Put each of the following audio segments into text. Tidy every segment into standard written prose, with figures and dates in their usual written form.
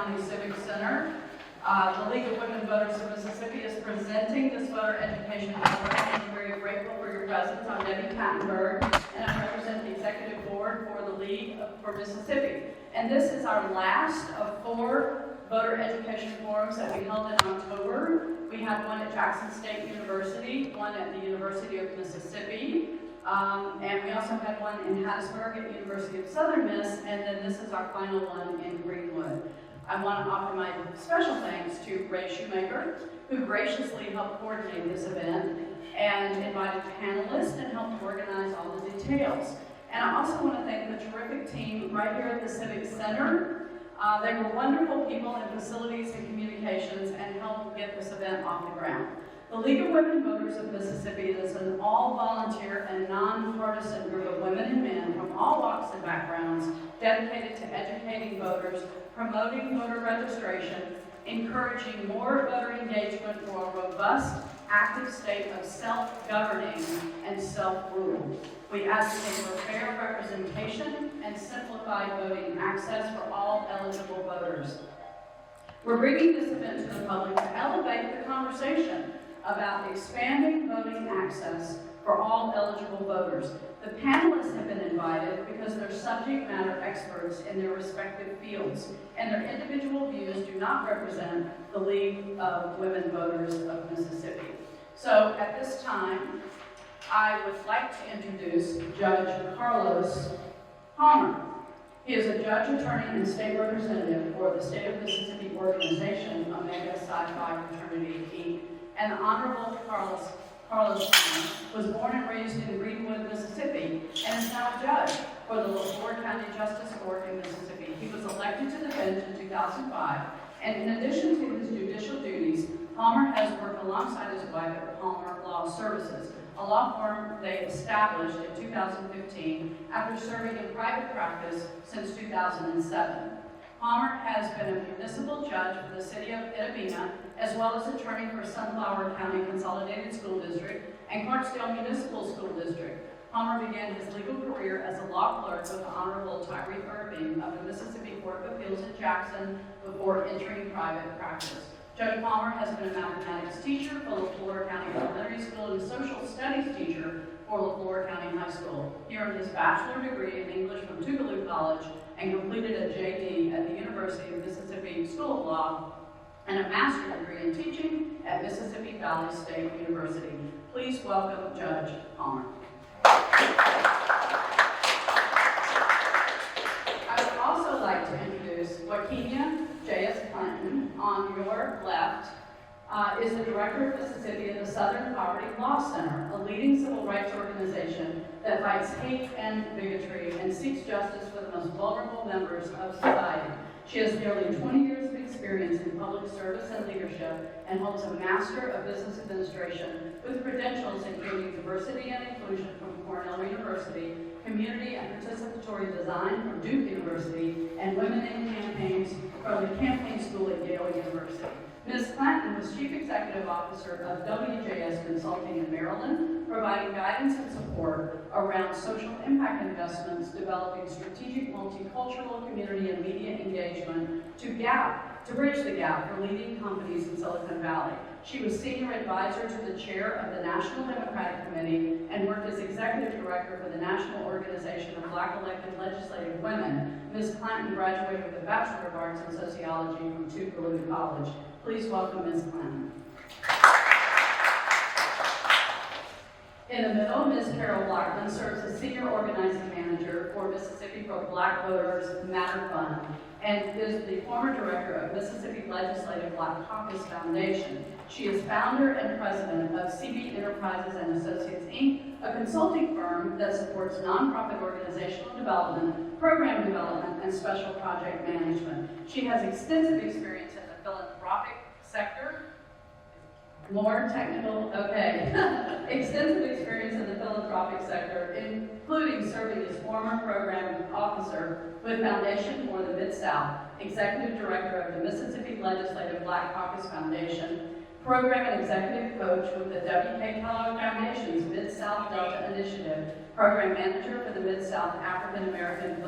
County Civic Center. The League of Women Voters of Mississippi is presenting this voter education award. I'm very grateful for your presence. I'm Debbie Kattenberg, and I represent the executive board for the League for Mississippi. And this is our last of 4 voter education forums that we held in October. We had one at Jackson State University, one at the University of Mississippi, and we also had one in Hattiesburg at the University of Southern Miss, and then this is our final one in Greenwood. I want to offer my special thanks to Ray Shoemaker, who graciously helped coordinate this event and invited panelists and helped organize all the details. And I also want to thank the terrific team right here at the Civic Center. They were wonderful people in facilities and communications and helped get this event off the ground. The League of Women Voters of Mississippi is an all-volunteer and non-partisan group of women and men from all walks and backgrounds dedicated to educating voters, promoting voter registration, encouraging more voter engagement for a robust, active state of self-governing and self-rule. We advocate for fair representation and simplified voting access for all eligible voters. We're bringing this event to the public to elevate the conversation about expanding voting access for all eligible voters. The panelists have been invited because they're subject matter experts in their respective fields, and their individual views do not represent the League of Women Voters of Mississippi. So at this time, I would like to introduce Judge Carlos Palmer. He is a judge, attorney, and state representative for the State of Mississippi organization, Omega Psi Phi Fraternity, Inc. And the Honorable Carlos Palmer was born and raised in Greenwood, Mississippi, and is now a judge for the LaFleur County Justice Court in Mississippi. He was elected to the bench in 2005, and in addition to his judicial duties, Palmer has worked alongside his wife at Palmer Law Services, a law firm they established in 2015 after serving in private practice since 2007. Palmer has been a municipal judge for the city of Itta, as well as attorney for Sunflower County Consolidated School District and Clarksdale Municipal School District. Palmer began his legal career as a law clerk with the Honorable Tyree Irving of the Mississippi Court of Appeals in Jackson before entering private practice. Judge Palmer has been a mathematics teacher for LaFleur County Elementary School and a social studies teacher for LaFleur County High School. He earned his bachelor degree in English from Tougaloo College and completed a JD at the University of Mississippi School of Law and a master's degree in teaching at Mississippi Valley State University. Please welcome Judge Palmer. I would also like to introduce Joaquina J.S. Clinton. On your left is the director of Mississippi of the Southern Poverty Law Center, a leading civil rights organization that fights hate and bigotry and seeks justice for the most vulnerable members of society. She has nearly 20 years of experience in public service and leadership and holds a Master of Business Administration with credentials including Diversity and Inclusion from Cornell University, Community and Participatory Design from Duke University, and Women in Campaigns from the Campaign School at Yale University. Ms. Clinton was Chief Executive Officer of WJS Consulting in Maryland, providing guidance and support around social impact investments, developing strategic multicultural community and media engagement to bridge the gap for leading companies in Silicon Valley. She was Senior Advisor to the Chair of the National Democratic Committee and worked as Executive Director for the National Organization of Black Elected Legislative Women. Ms. Clinton graduated with a Bachelor of Arts in Sociology from Tougaloo College. Please welcome Ms. Clinton. In the middle, Ms. Carol Blackman serves as Senior Organizing Manager for Mississippi for Black Voters Matter Fund and is the former Director of Mississippi Legislative Black Caucus Foundation. She is founder and president of CB Enterprises and Associates, Inc., a consulting firm that supports nonprofit organizational development, program development, and special project management. She has extensive experience in the philanthropic sector. More technical, okay. Extensive experience in the philanthropic sector, including serving as former program officer with Foundation for the Mid-South, Executive Director of the Mississippi Legislative Black Caucus Foundation, Program and Executive Coach with the W.K. Kellogg Foundation's Mid-South Delta Initiative, Program Manager for the Mid-South African American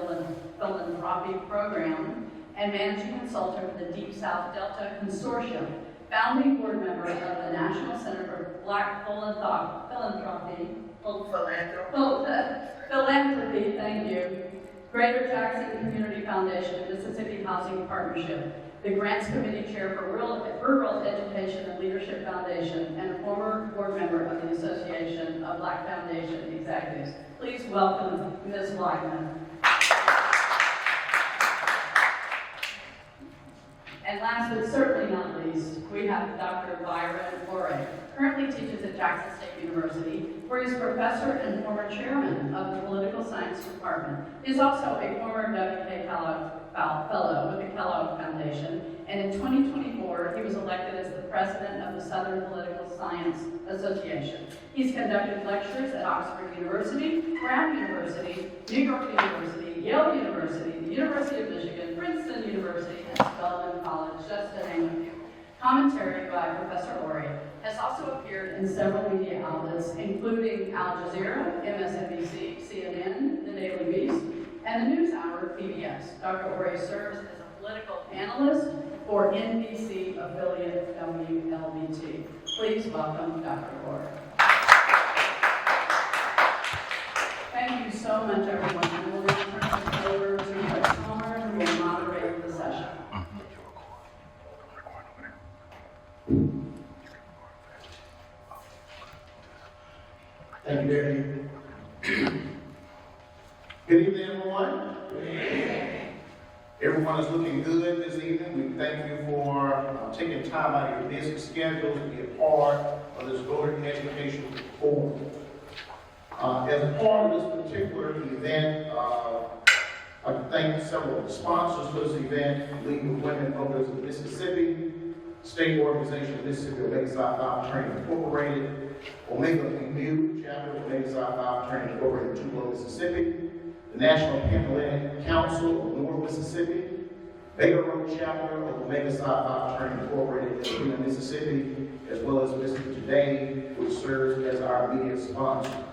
Philanthropy Program, and Managing Consultant for the Deep South Delta Consortium, founding board member of the National Center for Black Philanthropy, thank you, Greater Jackson Community Foundation, and Mississippi Housing Partnership, the Grants Committee Chair for Rural Education and Leadership Foundation, and a former board member of the Association of Black Foundation Executives. Please welcome Ms. Weidman. And last but certainly not least, we have Dr. Byron Ore. Currently teaches at Jackson State University, where he's professor and former chairman of the Political Science Department. He's also a former W.K. Fellow with the Kellogg Foundation, and in 2024, he was elected as the president of the Southern Political Science Association. He's conducted lectures at Oxford University, Brown University, New York University, Yale University, the University of Michigan, Princeton University, and Spelman College, just to name a few. Commentary by Professor Ore has also appeared in several media outlets, including Al Jazeera, MSNBC, CNN, The Daily Beast, and the NewsHour, PBS. Dr. Ore serves as a political analyst for NBC affiliate WLBT. Please welcome Dr. Ore. Thank you so much, everyone. I will now turn it over to Ms. Palmer, who will moderate the session. Thank you, Debbie. Good evening, everyone. Everyone is looking good this evening. We thank you for taking time out of your busy schedule to be a part of this voter education forum. As a part of this particular event, I'd like to thank several of the sponsors for this event: League of Women Voters of Mississippi, State Organization of Mississippi Omega Psi Phi Training Incorporated, Omega Mu Chapter of Omega Psi Phi Training Incorporated, Tupelo, Mississippi, the National Pan-Atlantic Council of North Mississippi, Baker Road Chapter of Omega Psi Phi Training Incorporated in Mississippi, as well as Mississippi Today, which serves as our media sponsor.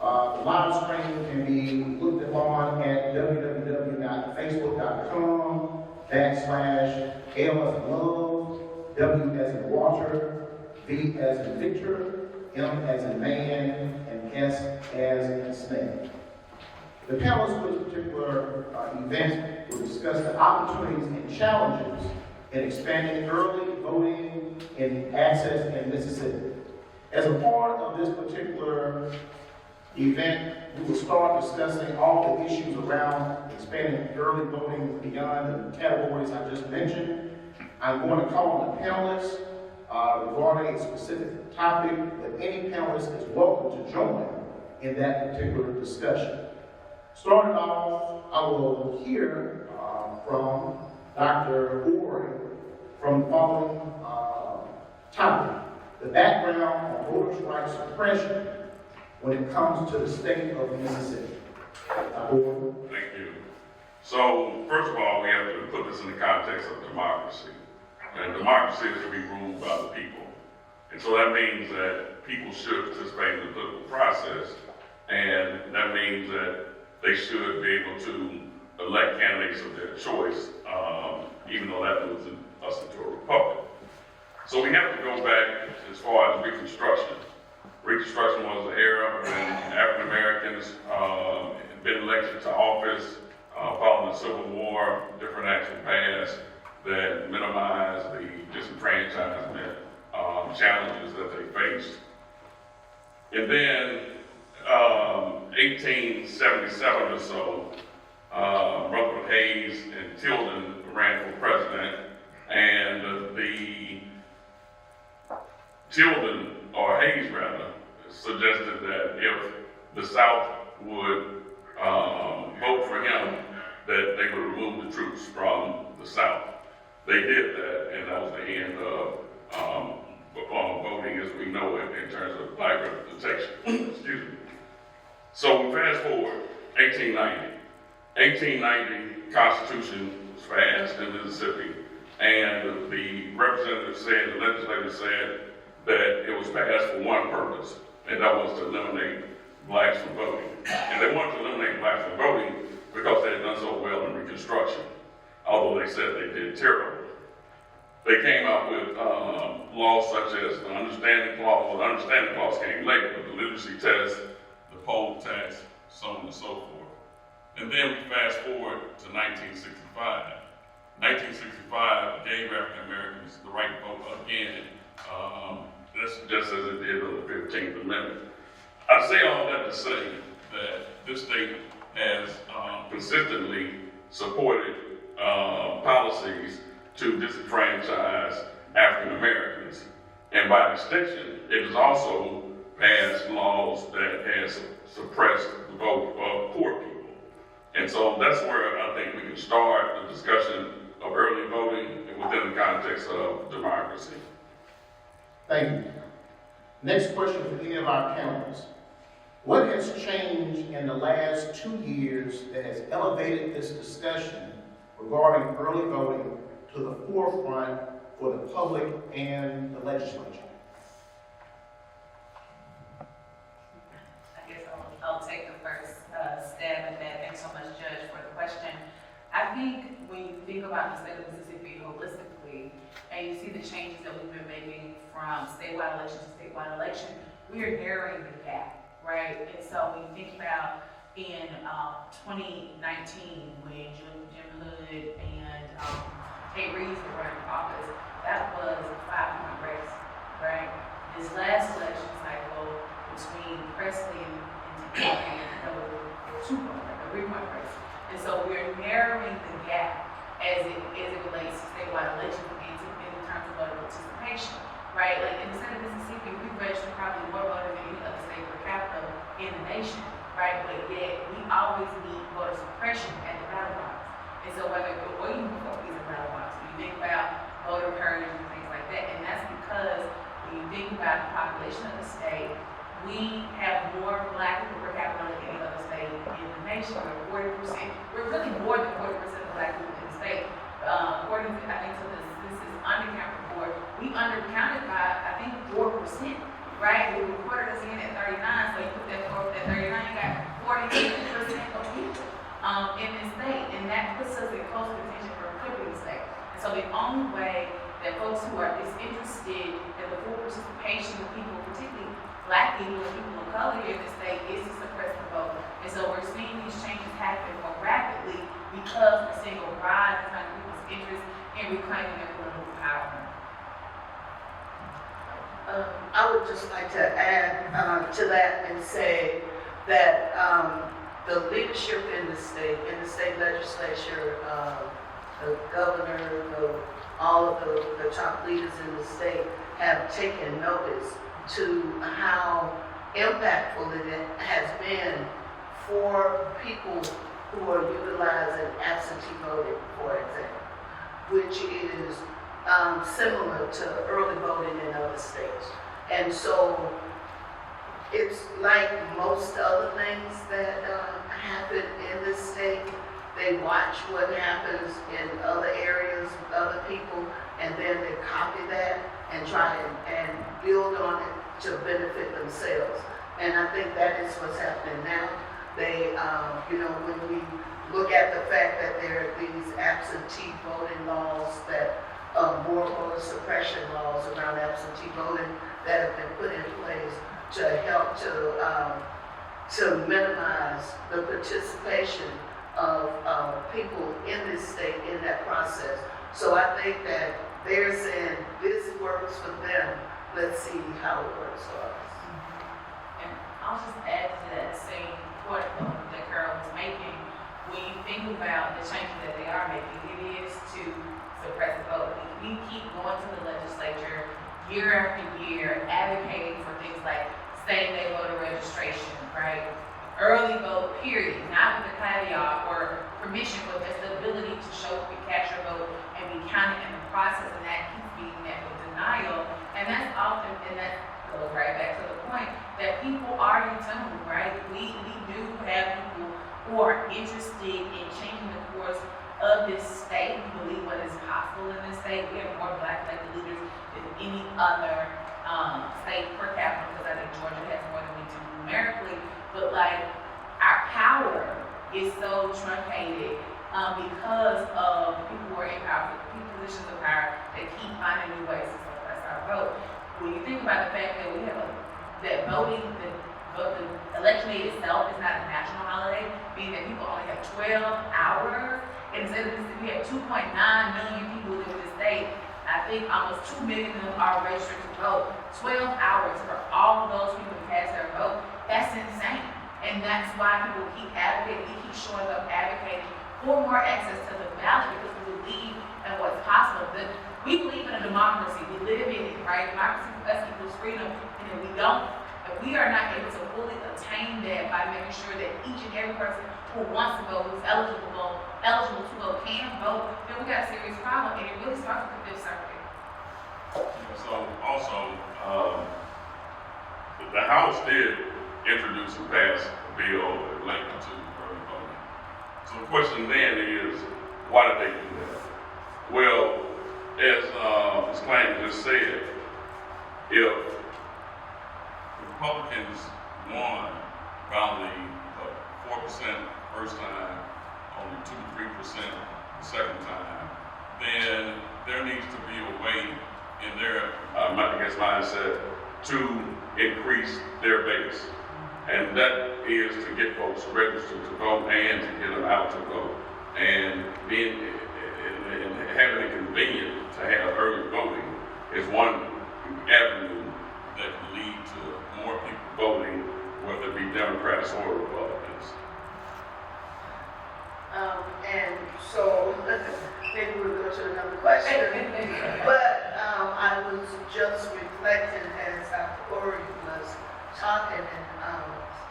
The live stream can be looked upon at www.facebook.com/L as in love, W as in water, V as in Victor, M as in man, and S as in snake. The panelists for this particular event will discuss the opportunities and challenges in expanding early voting and access in Mississippi. As a part of this particular event, we will start discussing all the issues around expanding early voting beyond the categories I just mentioned. I'm going to call on the panelists regarding a specific topic, but any panelist is welcome to join in that particular discussion. Starting off, I will hear from Dr. Ore from the following topic: the background on voters' rights suppression when it comes to the state of Mississippi. Dr. Ore. Thank you. So, first of all, we have to put this in the context of democracy. And democracy is to be ruled by the people. And so that means that people should participate in the political process, and that means that they should be able to elect candidates of their choice, even though that moves us into a republic. So we have to go back as far as Reconstruction. Reconstruction was an era when African Americans had been elected to office following the Civil War. Different acts were passed that minimized the disenfranchisement challenges that they faced. And then 1877 or so, Rutherford Hayes and Tilden ran for president, and Tilden, or Hayes rather, suggested that if the South would vote for him, that they would remove the troops from the South. They did that, and that was the end of voting as we know it in terms of black representation. Excuse me. So we fast forward, 1890. 1890, Constitution was passed in Mississippi, and the representative said, the legislature said, that it was passed for one purpose, and that was to eliminate blacks from voting. And they wanted to eliminate blacks from voting because they had done so well in Reconstruction. Although they said they did terrible. They came out with laws such as the understanding clause. Well, the understanding clause came later, but the literacy test, the poll tax, so on and so forth. And then we fast forward to 1965. 1965 gave African Americans the right to vote again. That's just as it did on the 15th Amendment. I say all that to say that this state has consistently supported policies to disenfranchise African Americans. And by extension, it has also passed laws that has suppressed the vote of poor people. And so that's where I think we can start the discussion of early voting within the context of democracy. Thank you. Next question for any of our panelists. What has changed in the last 2 years that has elevated this discussion regarding early voting to the forefront for the public and the legislature? I guess I'll take the first stab at that. Thanks so much, Judge, for the question. I think when you think about the state of Mississippi holistically, and you see the changes that we've been making from statewide election to statewide election, we are narrowing the gap, right? And so when you think about in 2019, when Jim Hood and Tate Reeves were running for office, that was a 5-point race, right? This last election cycle between Presley and Kentucky, that was a 2-point, like a 3-point race. And so we're narrowing the gap as it relates to statewide elections in terms of voter participation, right? Like in the state of Mississippi, we register probably more voters than any other state per capita in the nation, right? But yet we always need voter suppression at the ballot box. And so whether or even before we use a ballot box, when you think about voter purges and things like that, and that's because when you think about the population of the state, we have more black people per capita than any other state in the nation. We're 40%. We're really more than 40% of black people in the state. According to, I think, to the Census Undercount report, we undercounted by, I think, 4%, right? We reported us in at 39, so you put that 4 with that 39, you got 48% of people in this state, and that puts us in close contention for equipping the state. And so the only way that folks who are disinterested in the full participation of people, particularly black people and people of color here in the state, is to suppress the vote. And so we're seeing these changes happen more rapidly because we're seeing a rise in people's interest in reclaiming their political power. I would just like to add to that and say that the leadership in the state legislature, the governor, all of the top leaders in the state have taken notice to how impactful it has been for people who are utilizing absentee voting, for example, which is similar to early voting in other states. And so it's like most other things that happen in this state. They watch what happens in other areas with other people, and then they copy that and try and build on it to benefit themselves. And I think that is what's happening now. They, when we look at the fact that there are these absentee voting laws that more voter suppression laws around absentee voting that have been put in place to help to minimize the participation of people in this state in that process. So I think that they're saying this works for them. Let's see how it works for us. And I'll just add to that same point that Carol was making. When you think about the changes that they are making, it is to suppress the vote. We keep going to the legislature year after year, advocating for things like same-day voter registration, right? Early vote, period, not with the caveat or permission, but just the ability to show up and capture a vote and be counted in the process, and that keeps being met with denial. And that's often, and that goes right back to the point that people are in tune, right? We do have people who are interested in changing the course of this state. We believe what is possible in this state. We have more black elected leaders than any other state per capita, because I think Georgia has more than we do numerically. But like, our power is so truncated because of people who are in we have 2.9 million people live in the state. I think almost 2 million of them are registered to vote. 12 hours for all of those people to cast their vote, that's insane. And that's why people keep advocating, we keep showing up advocating for more access to the ballot because we believe in what's possible. We believe in a democracy, we live in it, right? Democracy for us equals freedom, and if we don't, if we are not able to fully attain that by making sure that each and every person who wants to vote, who's eligible to vote, can vote, then we got a serious problem, and it really starts with the Fifth Circuit. So also, the House did introduce and pass a bill related to early voting. So the question then is, why did they do that? Well, as Ms. Clanton just said, if the Republicans won around the 4% first time, only 2 to 3% the second time, then there needs to be a way in their, I guess, mindset to increase their base. And that is to get folks registered to vote and to get them out to vote. And being and having it convenient to have early voting is one avenue that can lead to more people voting, whether it be Democrats or Republicans. And so maybe we'll go to another question. But I was just reflecting as Corey was talking and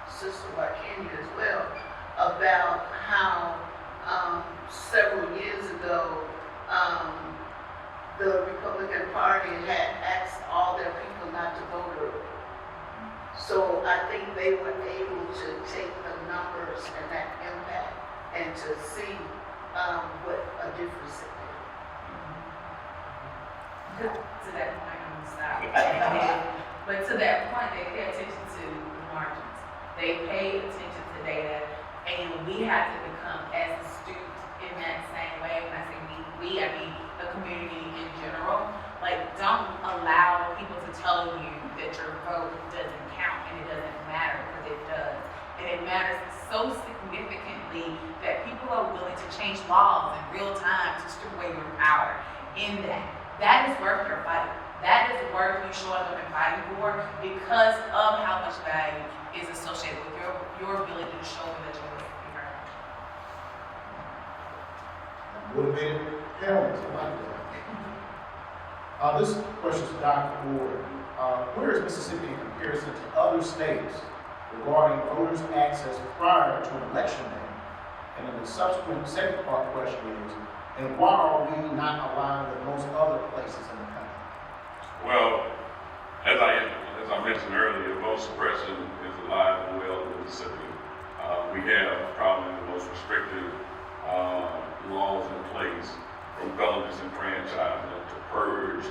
Sister Wakenya as well about how several years ago the Republican Party had asked all their people not to vote early. So I think they were able to take the numbers and that impact and to see what a difference it made. To that point, I'm gonna stop. But to that point, they pay attention to the margins. They pay attention to data, and we have to become as astute in that same way. When I say we, I mean the community in general. Like, don't allow people to tell you that your vote doesn't count and it doesn't matter, because it does. And it matters so significantly that people are willing to change laws in real time to strip away your power in that. That is worth your fight. That is worth you showing up and fighting for, because of how much value is associated with your ability to show them that you're going to be heard. Motivated parents, I like that. This question is to Dr. Ward. Where is Mississippi in comparison to other states regarding voters' access prior to an election day? And then the subsequent second part question is, and why are we not aligned with most other places in the country? Well, as I mentioned earlier, vote suppression is alive and well in Mississippi. We have probably the most restrictive laws in place, from felon disenfranchisement to voter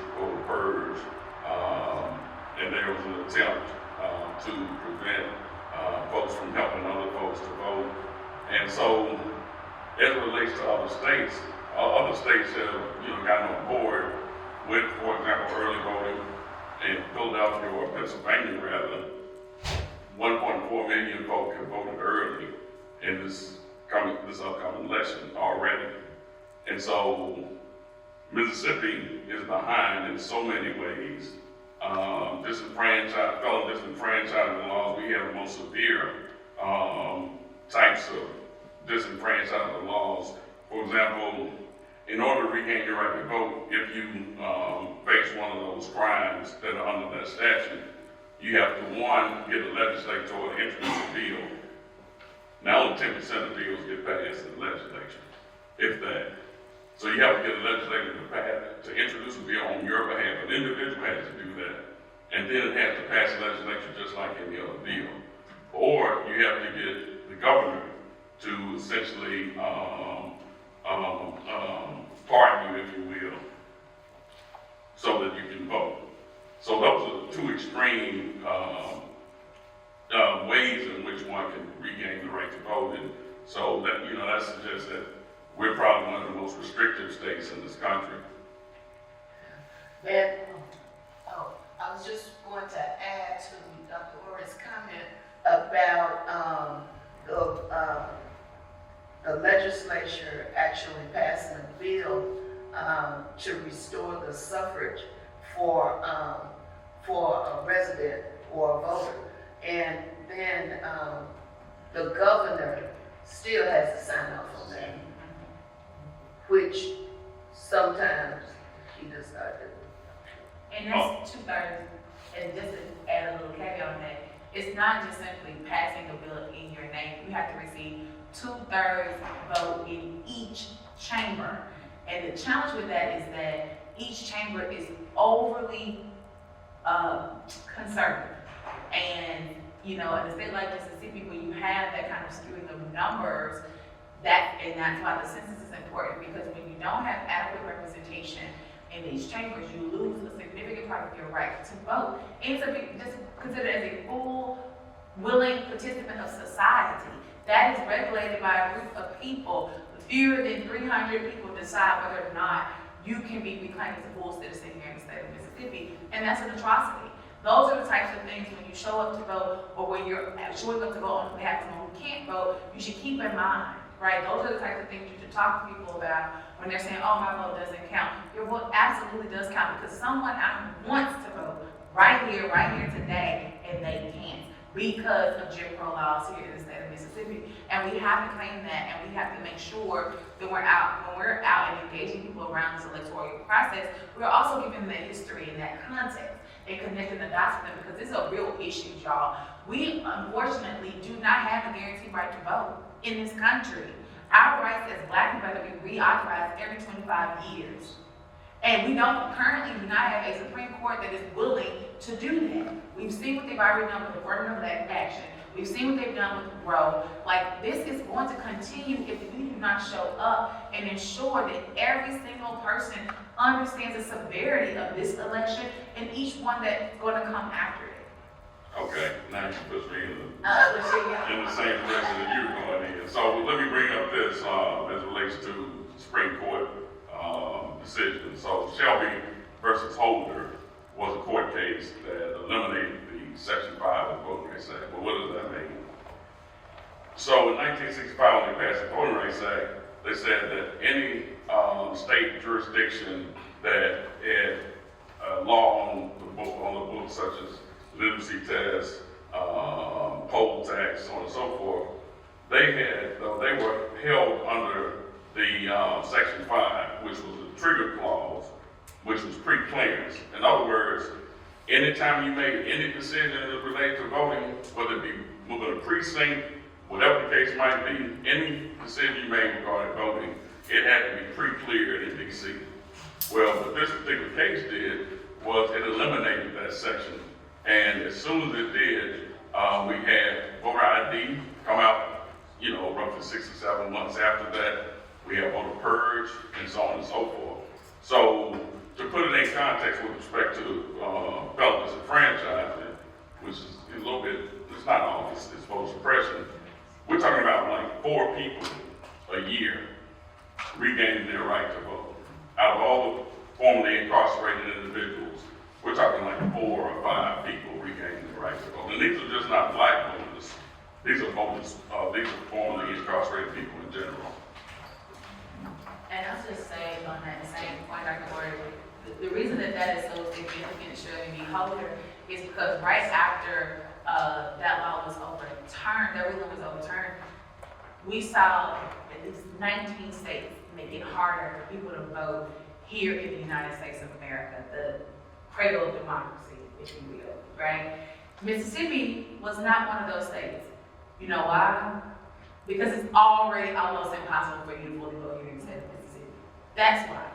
purge, and there was an attempt to prevent folks from helping other folks to vote. And so, as it relates to other states have gotten on board with, for example, early voting in Philadelphia or Pennsylvania rather. 1.4 million folks have voted early in this upcoming election already. And so Mississippi is behind in so many ways. Felon disenfranchisement laws, we have the most severe types of disenfranchisement laws. For example, in order to regain your right to vote, if you face one of those crimes that are under that statute, you have to, one, get the legislature to introduce a bill. Now only 10% of bills get passed in the legislature, if that. So you have to get the legislature to introduce a bill on your behalf. An individual has to do that. And then it has to pass the legislature just like any other bill. Or you have to get the governor to essentially pardon you, if you will, so that you can vote. So those are two extreme ways in which one can regain the right to vote. And so that, that suggests that we're probably one of the most restrictive states in this country. And, I was just going to add to Dr. Orr's comment about the legislature actually passing to restore the suffrage for a resident or a voter. And then, the governor still has to sign off on that, which sometimes he does not do. And that's 2/3, and just to add a little caveat on that, it's not just simply passing a bill in your name, you have to receive 2/3 vote in each chamber. And the challenge with that is that each chamber is overly conservative. And, you know, in a state like Mississippi, when you have that kind of skewing of numbers, and that's why the census is important, because when you don't have adequate representation in these chambers, you lose a significant part of your right to vote and to be just considered as a full, willing participant of society. That is regulated by a group of people. Fewer than 300 people decide whether or not you can be reclaimed as a full citizen here in the state of Mississippi, and that's an atrocity. Those are the types of things when you show up to vote, or when you're showing up to vote on behalf of someone who can't vote, you should keep in mind, right? Those are the types of things you should talk to people about when they're saying, oh, my vote doesn't count. Your vote absolutely does count, because someone out wants to vote right here today, and they can't because of Jim Crow laws here in the state of Mississippi. And we have to claim that, and we have to make sure that when we're out and engaging people around this electoral process, we're also giving them that history and that context and connecting the dots with them, because this is a real issue, y'all. We unfortunately do not have a guaranteed right to vote in this country. Our rights as Black people have to be reauthorized every 25 years. And we currently do not have a Supreme Court that is willing to do that. We've seen what they've already done with the Affirmative Action. We've seen what they've done with Roe. Like, this is going to continue if we do not show up and ensure that every single person understands the severity of this election and each one that's going to come after it. Okay, now you put me in the same direction that you're going in. So let me bring up this as it relates to Supreme Court decision. So Shelby versus Holder was a court case that eliminated the Section 5 of the Voting Rights Act. Well, what does that mean? So in 1965, when they passed the Voting Rights Act, they said that any state jurisdiction that had law on the books, such as literacy tests, poll tax, so on and so forth, they were held under the Section 5, which was a trigger clause, which was pre-clearance. In other words, anytime you made any decision related to voting, whether it be moving a precinct, whatever the case might be, any decision you made regarding voting, it had to be pre-cleared in D.C. Well, what this particular case did was it eliminated that section. And as soon as it did, we had voter ID come out, roughly 6 or 7 months after that. We had voter purge and so on and so forth. So to put it in context with respect to felon disenfranchisement, which is a little bit, it's not all, it's voter suppression. We're talking about like 4 people a year regaining their right to vote. Out of all the formerly incarcerated individuals, we're talking like 4 or 5 people regaining the right to vote. And these are just not Black voters. These are voters, these are formerly incarcerated people in general. And I'll just say on that same point, Dr. Ward, the reason that is so significant, Shirley B. Holder, is because right after that law was overturned, that ruling was overturned, we saw at least 19 states make it harder for people to vote here in the United States of America, the cradle of democracy, if you will, right? Mississippi was not one of those states. You know why? Because it's already almost impossible for you to fully vote here in the state of Mississippi. That's why.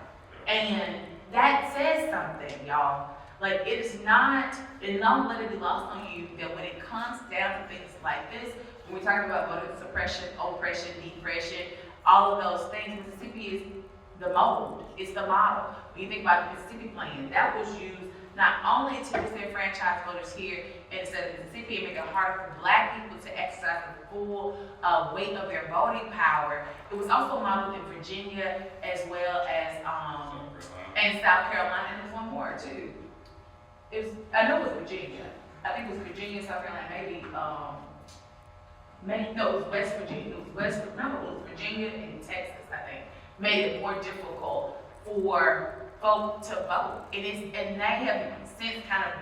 And that says something, y'all. Like, it is not, and don't let it be lost on you that when it comes down to things like this, when we're talking about voter suppression, oppression, depression, all of those things, Mississippi is the mold, it's the model. When you think about the Mississippi plan, that was used not only to disenfranchise voters here in the state of Mississippi and make it harder for Black people to exercise the full weight of their voting power, it was also modeled in Virginia as well as and South Carolina, and there's one more too. I know it was Virginia. I think it was Virginia, South Carolina, no, it was West Virginia. It was Virginia and Texas, I think, made it more difficult for folk to vote. And they have since kind of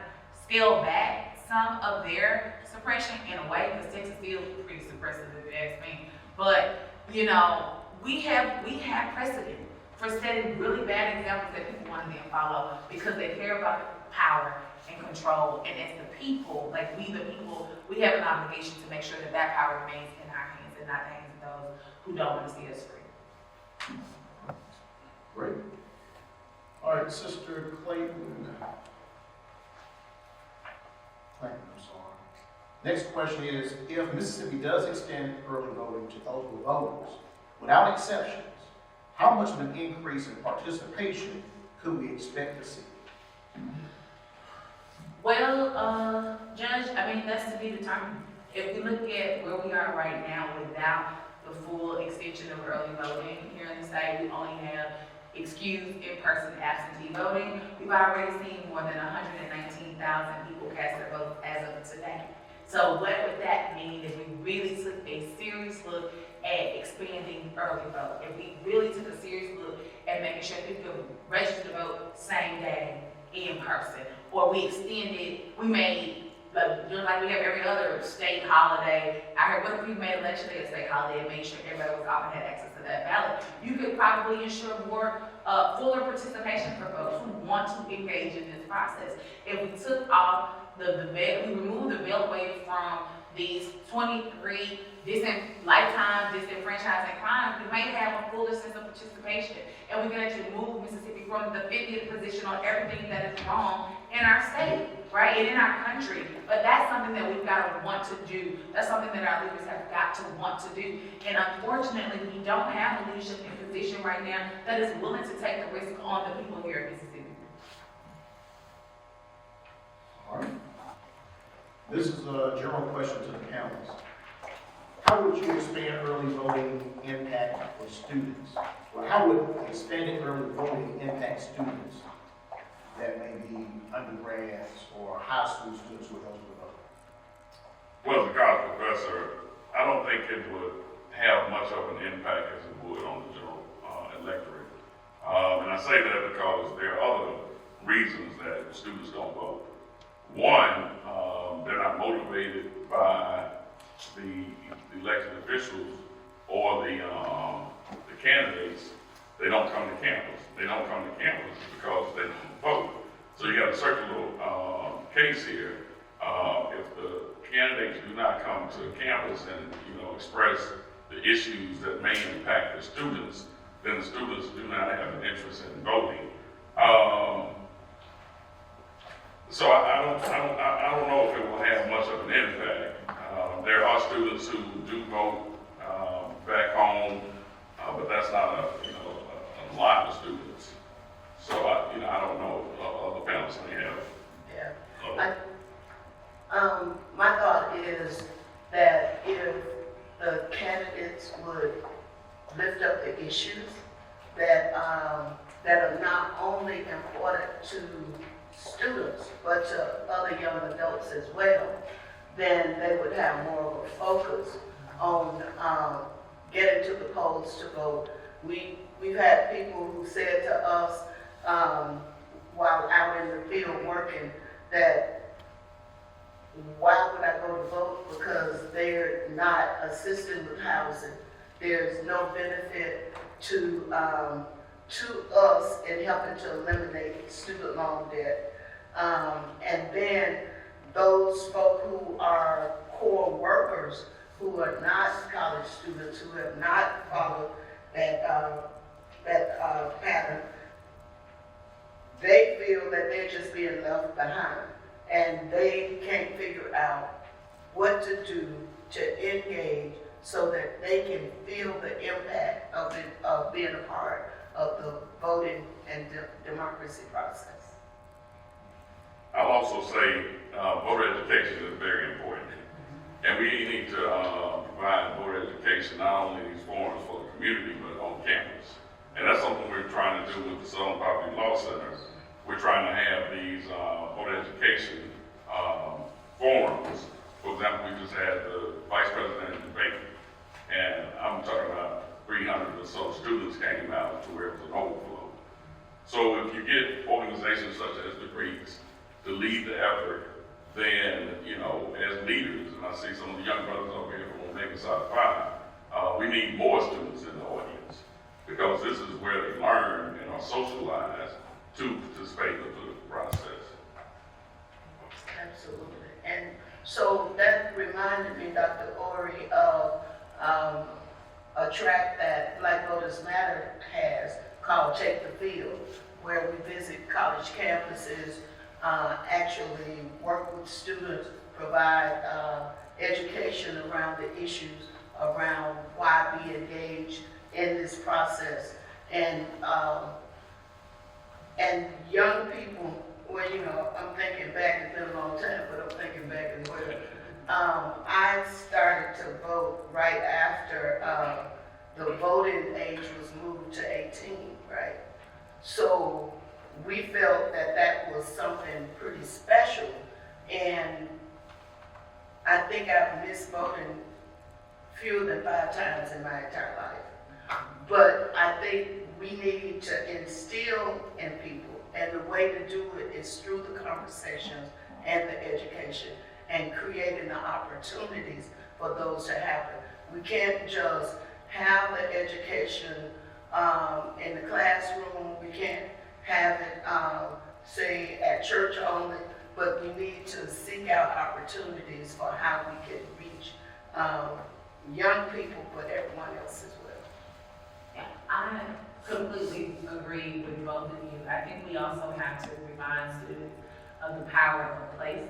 scaled back some of their suppression in a way, because Texas is still pretty suppressive if you ask me. But, you know, we have precedent for setting really bad examples that people want to then follow because they care about power and control. And as the people, like we the people, we have an obligation to make sure that that power remains in our hands and not the hands of those who don't want to see us free. Great. All right, Sister Clayton. I'm sorry. Next question is, if Mississippi does extend early voting to eligible voters, without exceptions, how much of an increase in participation could we expect to see? Well, Judge, I mean, that's to be determined. If we look at where we are right now without the full extension of early voting here in the state, we only have excused in-person absentee voting. We've already seen more than 119,000 people cast their vote as of today. So what would that mean if we really took a serious look at expanding early vote? If we really took a serious look at making sure people could register to vote same day in person, or we extended, we made, like we have every other state holiday. I heard, what if we made election day a state holiday and made sure everybody was out and had access to that ballot? You could probably ensure more fuller participation for folks who want to engage in this process. If we took off we removed the veil away from these 23 lifetime disenfranchising crimes, we might have a fuller sense of participation, and we can actually move Mississippi from the 50th position on everything that is wrong in our state, right, and in our country. But that's something that we've got to want to do. That's something that our leaders have got to want to do. And unfortunately, we don't have a leadership in position right now that is willing to take the risk on the people here in Mississippi. All right. This is a general question to the panelists. How would you expand early voting impact for students? Or how would expanding early voting impact students that may be undergrads or high school students who are eligible to vote? Well, as a college professor, I don't think it would have much of an impact as it would on the general electorate. And I say that because there are other reasons that students don't vote. One, they're not motivated by the elected officials or the candidates. They don't come to campus. They don't come to campus because they don't vote. So you have a circular case here. If the candidates do not come to campus and express the issues that may impact the students, then the students do not have an interest in voting. So I don't know if it will have much of an impact. There are students who do vote back home, but that's not a lot of students. So I don't know if other panelists may have. Yeah. My thought is that if the candidates would lift up the issues that are not only important to students, but to other young adults as well, then they would have more of a focus on getting to the polls to vote. We've had people who said to us while out in the field working that why would I go to vote? Because they're not assisting with housing. There's no benefit to us in helping to eliminate student loan debt. And then those folk who are core workers, who are not college students, who have not followed that pattern, they feel that they're just being left behind, and they can't figure out what to do to engage so that they can feel the impact of being a part of the voting and democracy process. I'll also say voter education is very important. And we need to provide voter education, not only in these forums for the community, but on campus. And that's something we're trying to do with the Southern Poverty Law Center. We're trying to have these voter education forums. For example, we just had the vice president debate. And I'm talking about 300 or so students came out to where it was an overflow. So if you get organizations such as the Greeks to lead the effort, then, you know, as leaders, and I see some of the young brothers over here from Omega Psi Phi, we need more students in the audience, because this is where they learn and are socialized to participate in the political process. Absolutely. And so that reminded me, Dr. Ori, of a track that Black Voters Matter has called Take the Field, where we visit college campuses, actually work with students, provide education around the issues around why we engage in this process. And young people, well, you know, I'm thinking back, it's been a long time, but I'm thinking back as well. I started to vote right after the voting age was moved to 18, right? So we felt that that was something pretty special, and I think I've missed voting fewer than 5 times in my entire life. But I think we need to instill in people, and the way to do it is through the conversations and the education and creating the opportunities for those to happen. We can't just have the education in the classroom. We can't have it, say, at church only, but we need to seek out opportunities for how we can reach young people, but everyone else as well. Yeah, I completely agree with both of you. I think we also have to remind students of the power of place.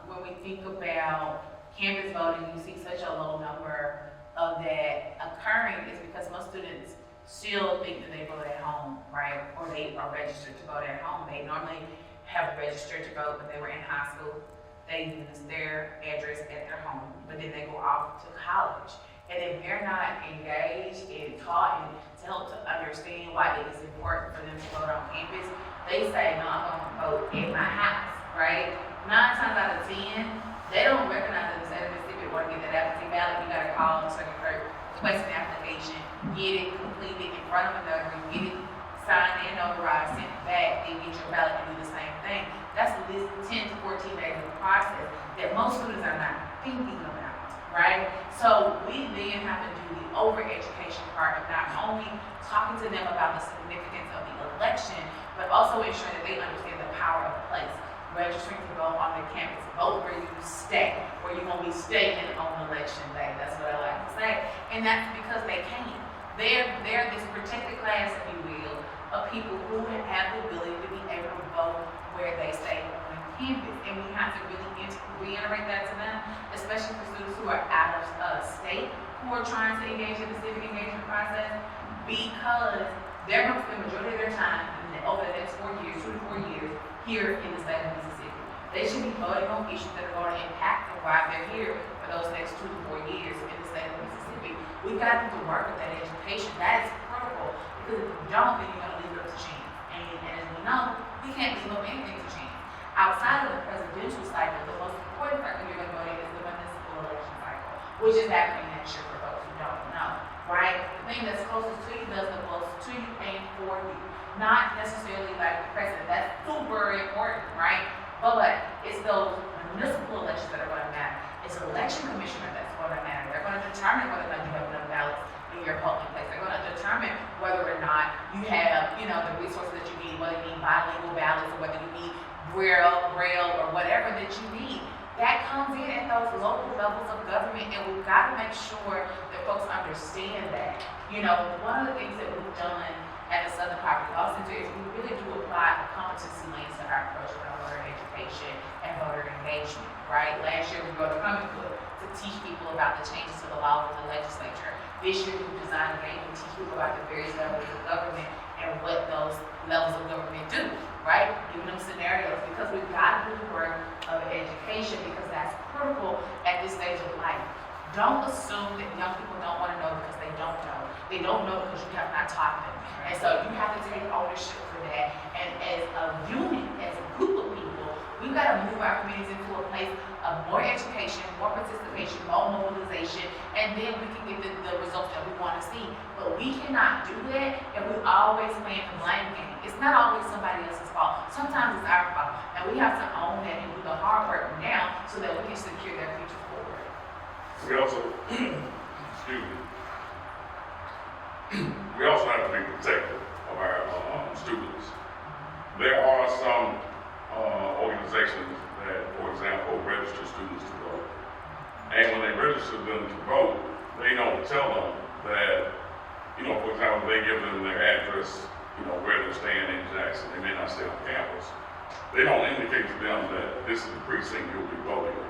When we think about campus voting, you see such a low number of that occurring is because most students still think that they vote at home, right? Or they are registered to vote at home. They normally have registered to vote when they were in high school. They use their address at their home, but then they go off to college. And if they're not engaged and taught and to help to understand why it is important for them to vote on campus, they say, no, I'm going to vote in my house, right? 9 times out of 10, they don't recognize that the state of Mississippi want to get that absentee ballot. You got to call the circuit clerk, request an application, get it completed in front of a notary, get it signed and notarized, sent back, and get your ballot and do the same thing. That's at least 10 to 14 days of the process that most students are not thinking about, right? So we then have to do the over-education part of not only talking to them about the significance of the election, but also ensuring that they understand the power of place. Registering to vote on the campus, vote where you stay, where you're gonna be staying on election day. That's what I like to say. And that's because they can. They're this protected class, if you will, of people who have the ability to be able to vote where they stay on campus. And we have to really reiterate that to them, especially for students who are out of state, who are trying to engage in the civic engagement process, because they're going to spend the majority of their time over the next 4 years, 2 to 4 years, here in the state of Mississippi. They should be voting on issues that are going to impact them while they're here for those next 2 to 4 years in the state of Mississippi. We've got to work with that education. That is critical, because if you don't, then you're going to leave it up to chance. And as we know, we can't leave up anything to chance. Outside of the presidential cycle, the most important cycle you're going to vote in is the municipal election cycle, which is happening next year for those who don't know, right? The thing that's closest to you does the most to you and for you. Not necessarily like the president. That's super important, right? But it's those municipal elections that are going to matter. It's an election commissioner that's going to matter. They're going to determine whether or not you have enough ballots in your polling place. They're going to determine whether or not you have, you know, the resources that you need, whether you need bilingual ballots or whether you need braille, or whatever that you need. That comes in at those local levels of government, and we've got to make sure that folks understand that. You know, one of the things that we've done at the Southern Poverty Law Center is we really do apply a competency lens to our approach around voter education and voter engagement, right? Last year we wrote a comic book to teach people about the changes to the laws of the legislature. This year we designed a game to teach people about the various levels of government and what those levels of government do, right? Giving them scenarios, because we've got to do the work of education, because that's critical at this stage of life. Don't assume that young people don't want to know because they don't know. They don't know because you have not taught them. And so you have to take ownership for that. And as a unit, as a group of people, we've got to move our communities into a place of more education, more participation, more mobilization, and then we can get the results that we want to see. But we cannot do that if we always playing the blame game. It's not always somebody else's fault. Sometimes it's our fault. And we have to own that and do the hard work now so that we can secure their future forward. We also, excuse me, we also have to be protective of our students. There are some organizations that, for example, register students to vote. And when they register them to vote, they don't tell them that, for example, they give them their address, where they're staying in Jackson. They may not stay on campus. They don't indicate to them that this is the precinct you'll be voting in.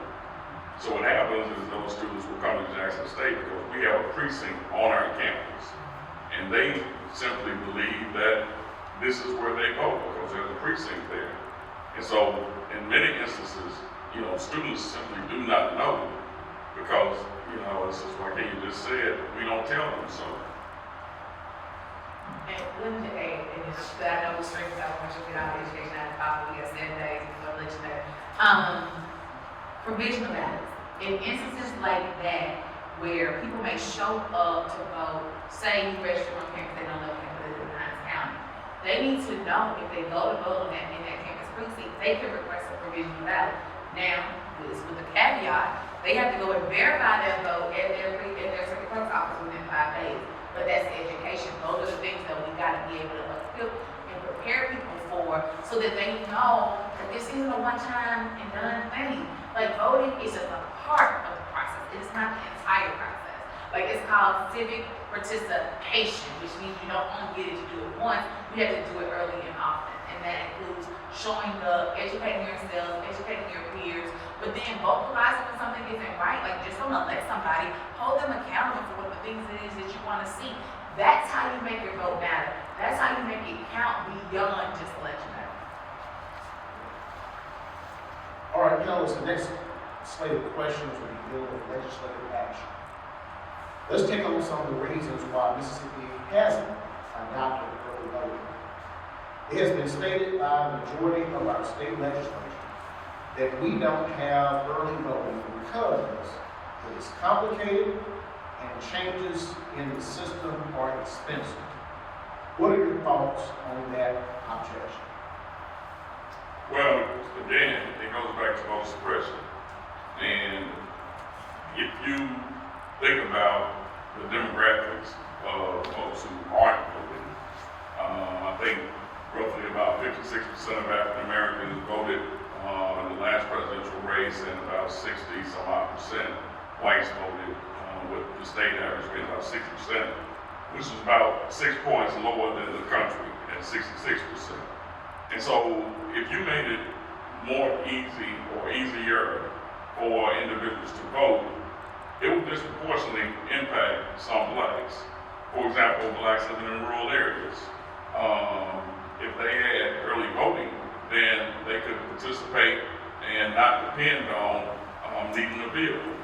So what happens is those students will come to Jackson State because we have a precinct on our campus. And they simply believe that this is where they vote because there's a precinct there. And so in many instances, students simply do not know because, it's just like you just said, we don't tell them so. And let me add, and it's that I know we're straight out once you get out of education out of college, we got 7 days before election day. Provisional ballots. In instances like that, where people may show up to vote, say you register on campus, they don't live in Hines County. They need to know if they go to vote in that campus precinct, they can request a provisional ballot. Now, with the caveat, they have to go and verify their vote at their circuit clerk's office within 5 days. But that's education. Those are the things that we got to be able to equip and prepare people for so that they know that this isn't a one-time and done thing. Like voting is just a part of the process. It is not the entire process. Like it's called civic participation, which means you don't only get it to do it once, you have to do it early and often. And that includes showing up, educating yourself, educating your peers, but then vocalizing when something isn't right. Like just don't elect somebody, hold them accountable for what the things it is that you want to see. That's how you make your vote matter. That's how you make it count beyond just election day. All right, fellas, the next slate of questions will be dealing with legislative action. Let's take on some of the reasons why Mississippi hasn't adopted early voting. It has been stated by the majority of our state legislature that we don't have early voting because it is complicated and changes in the system are expensive. What are your thoughts on that objection? Well, again, it goes back to voter suppression. And if you think about the demographics of folks who aren't voting, I think roughly about 56% of African Americans voted in the last presidential race, and about 60-some-odd% whites voted, with the state average being about 60%, which is about 6 points lower than the country at 66%. And so if you made it more easy or easier for individuals to vote, it would disproportionately impact some blacks. For example, blacks living in rural areas. If they had early voting, then they could participate and not depend on needing a vehicle.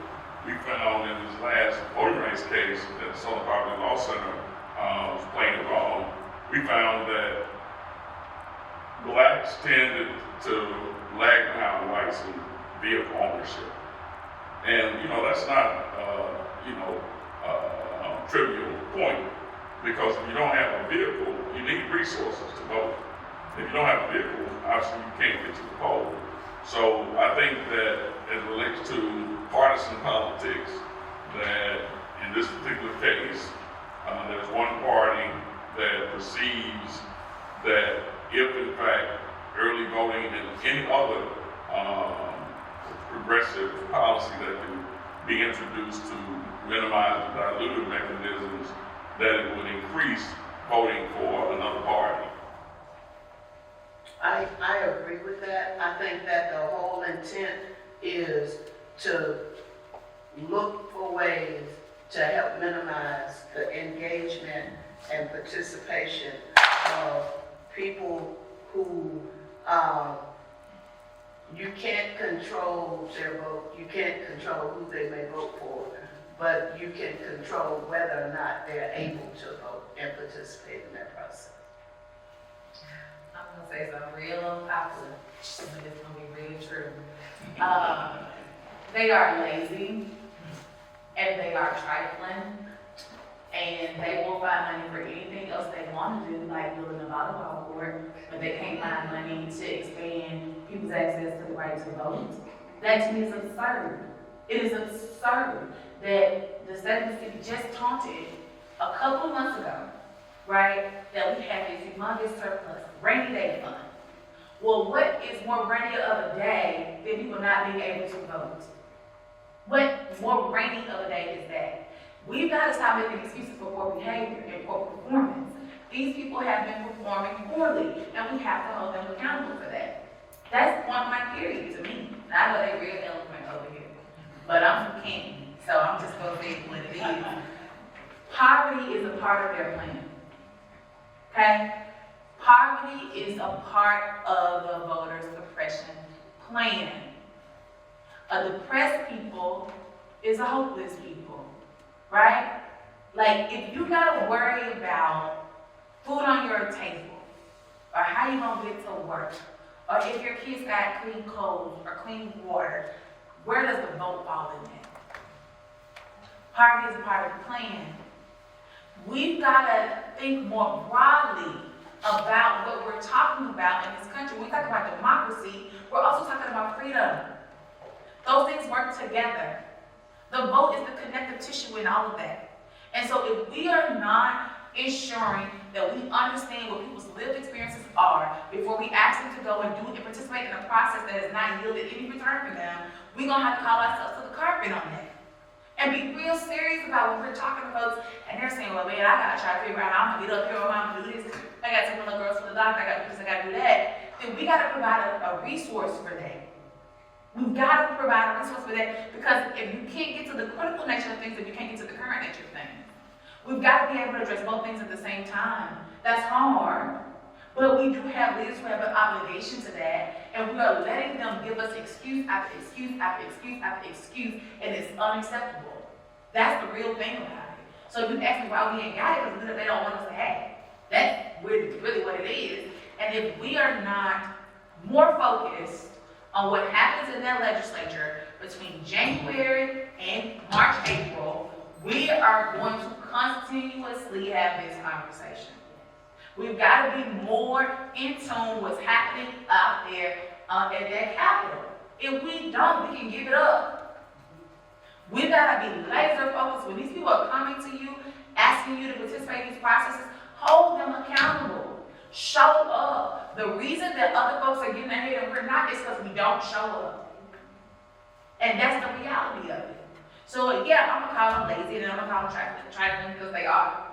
We found in this last voting rights case that the Southern Poverty Law Center was playing involved, we found that blacks tended to lag behind whites in vehicle ownership. And, that's not, a trivial point, because if you don't have a vehicle, you need resources to vote. If you don't have a vehicle, obviously you can't get to the poll. So I think that as it relates to partisan politics, that in this particular case, there's one party that perceives that if in fact early voting and any other progressive policy that can be introduced to minimize the dilutive mechanisms, that it would increase voting for another party. I agree with that. I think that the whole intent is to look for ways to help minimize the engagement and participation of people who you can't control their vote, you can't control who they may vote for, but you can control whether or not they're able to vote and participate in that process. I'm gonna say something real unpopular, but it's gonna be really true. they are lazy and they are trifling and they will find money for anything else they want to do, like building a volleyball court, but they can't find money to expand people's access to the right to vote. That to me is absurd. It is absurd that the state of Mississippi just taunted a couple of months ago, right, that we have this humongous surplus, rainy day fund. Well, what is more rainy of a day than people not being able to vote? What more rainy of a day is that? We've got to stop making excuses for poor behavior and poor performance. These people have been performing poorly, and we have to hold them accountable for that. That's one of my theories to me. I know they real eloquent over here, but I'm from Canton, so I'm just going to say what it is. Poverty is a part of their plan. Okay? Poverty is a part of the voter suppression plan. A depressed people is a hopeless people, right? Like, if you gotta worry about food on your table, or how you gonna get to work, or if your kids got clean clothes or clean water, where does the vote fall in that? Poverty is a part of the plan. We've gotta think more broadly about what we're talking about in this country. When we talk about democracy, we're also talking about freedom. Those things work together. The vote is the connective tissue in all of that. And so if we are not ensuring that we understand what people's lived experiences are before we ask them to go and do and participate in a process that has not yielded any return for them, we're gonna have to call ourselves to the carpet on that. And be real serious about when we're talking to folks and they're saying, well, man, I gotta try to figure out how I'm gonna get up here, or I'm gonna do this. I gotta take my little girls to the doctor, I gotta do this, I gotta do that. Then we gotta provide a resource for that. We've got to provide a resource for that, because if you can't get to the critical nature of things, if you can't get to the current nature of things, we've got to be able to address both things at the same time. That's hard, but we do have leaders who have an obligation to that, and we are letting them give us excuse after excuse after excuse after excuse, and it's unacceptable. That's the real thing about it. So if you ask me why we ain't got it, because they don't want us to have it. That's really what it is. And if we are not more focused on what happens in that legislature between January and March, April, we are going to continuously have this conversation. We've got to be more in tune with what's happening out there at that Capitol. If we don't, we can give it up. We've got to be laser focused. When these people are coming to you, asking you to participate in these processes, hold them accountable. Show up. The reason that other folks are getting ahead and we're not is because we don't show up. And that's the reality of it. So yeah, I'm gonna call them lazy and I'm gonna call them trifling because they are.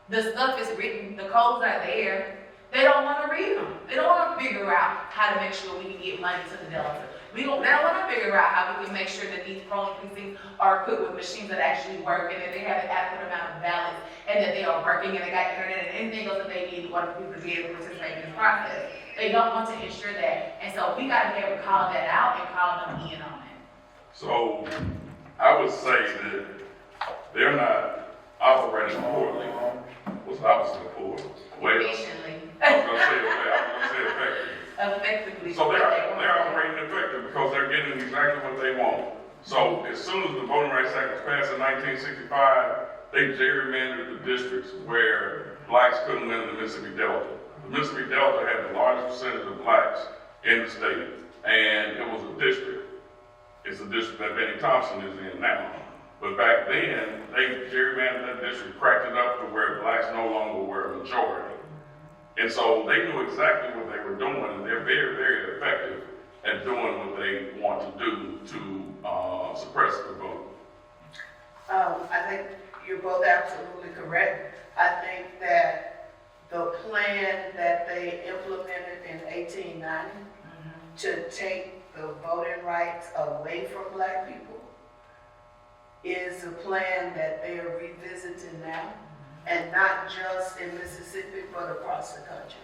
The stuff is written, the codes are there. They don't want to read them. They don't want to figure out how to make sure we can get money to the Delta. They don't want to figure out how we can make sure that these polling precincts are equipped with machines that actually work and that they have an adequate amount of ballots and that they are working and they got internet and anything else that they need in order for people to be able to participate in this process. They don't want to ensure that. And so we got to be able to call that out and call them in on it. So I would say that they're not operating poorly. What's the opposite of poor? Well, Efficiently. I was gonna say effective. Effectively. So they're operating effective because they're getting exactly what they want. So as soon as the Voting Rights Act was passed in 1965, they gerrymandered the districts where blacks couldn't win the Mississippi Delta. The Mississippi Delta had the largest percentage of blacks in the state, and it was a district. It's a district that Benny Thompson is in now. But back then, they gerrymandered that district, cracked it up to where blacks no longer were a majority. And so they knew exactly what they were doing, and they're very, very effective at doing what they want to do to suppress the vote. I think you're both absolutely correct. I think that the plan that they implemented in 1890 to take the voting rights away from black people is a plan that they are revisiting now, and not just in Mississippi, but across the country.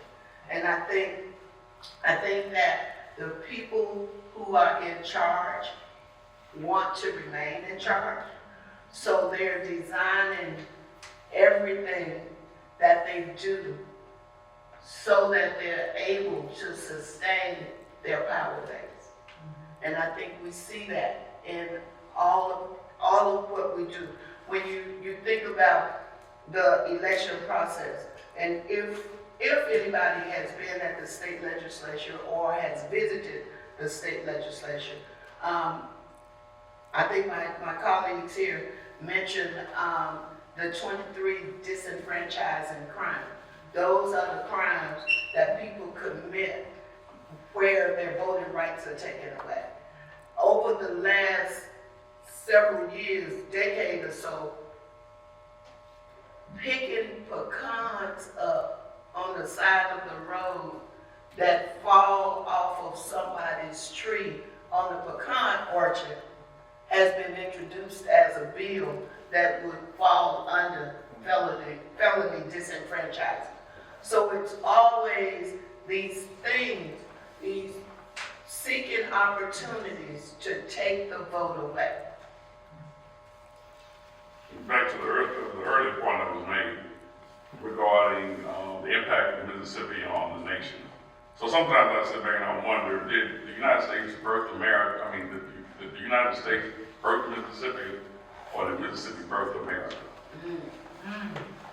And I think that the people who are in charge want to remain in charge, so they're designing everything that they do so that they're able to sustain their power base. And I think we see that in all of what we do. When you think about the election process, and if anybody has been at the state legislature or has visited the state legislature, I think my colleagues here mentioned the 23 disenfranchising crimes. Those are the crimes that people commit where their voting rights are taken away. Over the last several years, decade or so, picking pecans up on the side of the road that fall off of somebody's tree on the pecan orchard has been introduced as a bill that would fall under felony disenfranchisement. So it's always these things, these seeking opportunities to take the vote away. Back to the earlier point that was made regarding the impact of Mississippi on the nation. So sometimes I sit back and I wonder, did the United States birth America? I mean, did the United States birth Mississippi, or did Mississippi birth America?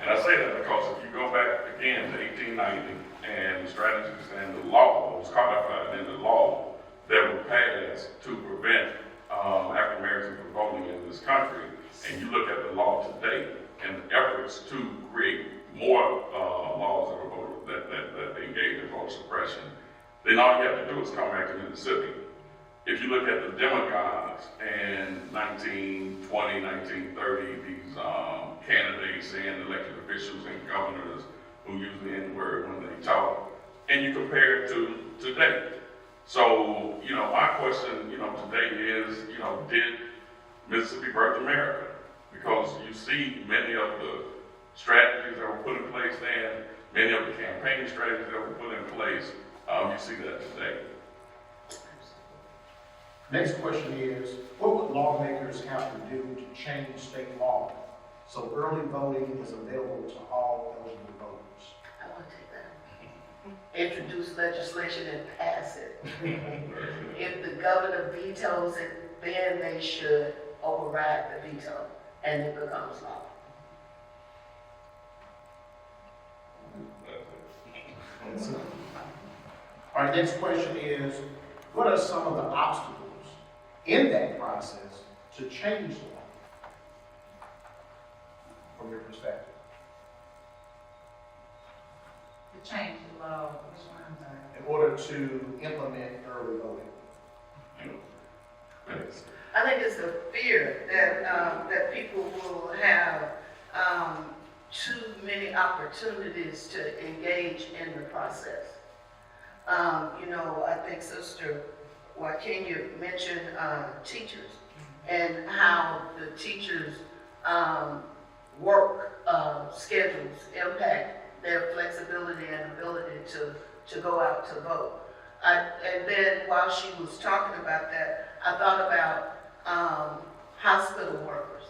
And I say that because if you go back again to 1890 and the strategies and the law was codified in the law that were passed to prevent African Americans from voting in this country, and you look at the law today and the efforts to create more laws that engage in voter suppression, then all you have to do is come back to Mississippi. If you look at the demagogues in 1920, 1930, these candidates and elected officials and governors who use the N-word when they talk, and you compare it to today. So, my question, today is, did Mississippi birth America? Because you see many of the strategies that were put in place then, many of the campaign strategies that were put in place, you see that today. Next question is, what would lawmakers have to do to change state law so early voting is available to all eligible voters? I want to take that. Introduce legislation and pass it. If the governor vetoes it, then they should override the veto and it becomes law. All right, next question is, what are some of the obstacles in that process to change the law, from your perspective? To change the law, which one, I'm sorry? In order to implement early voting? I think it's the fear that people will have too many opportunities to engage in the process. I think Sister Wakenya mentioned teachers and how the teachers' work schedules impact their flexibility and ability to go out to vote. And then while she was talking about that, I thought about hospital workers.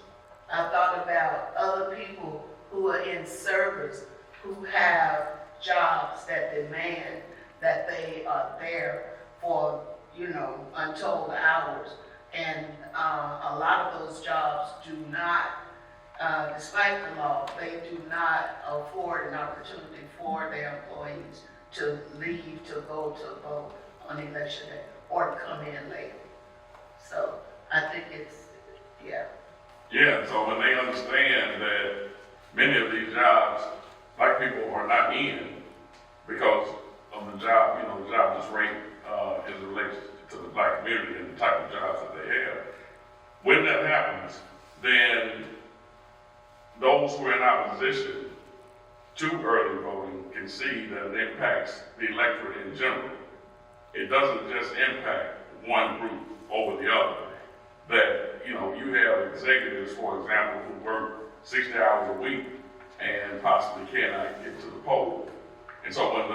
I thought about other people who are in service, who have jobs that demand that they are there for, untold hours. And a lot of those jobs do not, despite the law, they do not afford an opportunity for their employees to leave to go to vote on election day or to come in late. So I think it's, yeah. Yeah, so when they understand that many of these jobs, black people are not in because of the job, the jobless rate is related to the black community and the type of jobs that they have. When that happens, then those who are in opposition to early voting can see that it impacts the electorate in general. It doesn't just impact one group over the other. That, you have executives, for example, who work 60 hours a week and possibly cannot get to the poll. And so when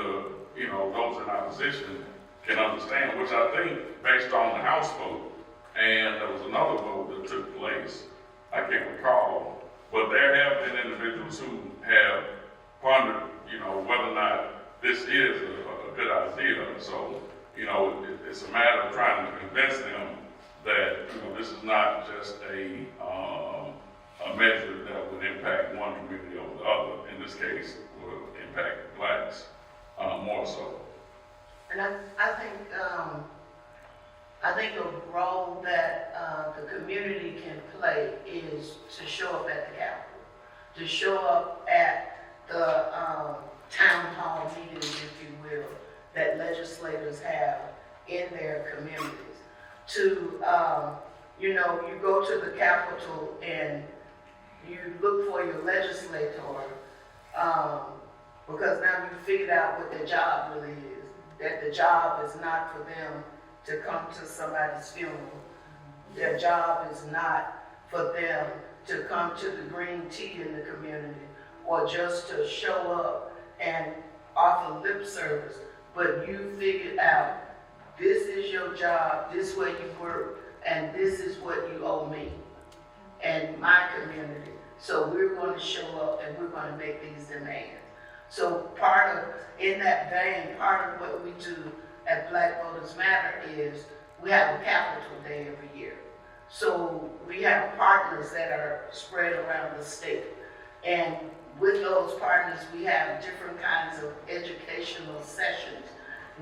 those in opposition can understand, which I think based on the House vote, and there was another vote that took place, I can't recall, but there have been individuals who have pondered, whether or not this is a good idea. So, it's a matter of trying to convince them that, this is not just a measure that would impact one community over the other. In this case, will impact blacks, more so. And I think the role that the community can play is to show up at the Capitol, to show up at the town hall meetings, if you will, that legislators have in their communities. To, you go to the Capitol and you look for your legislator, because now you figured out what their job really is, that the job is not for them to come to somebody's funeral. Their job is not for them to come to the green tea in the community or just to show up and offer lip service, but you figured out this is your job, this is where you work, and this is what you owe me and my community. So we're going to show up and we're going to make these demands. So in that vein, part of what we do at Black Voters Matter is we have a Capitol Day every year. So we have partners that are spread around the state. And with those partners, we have different kinds of educational sessions.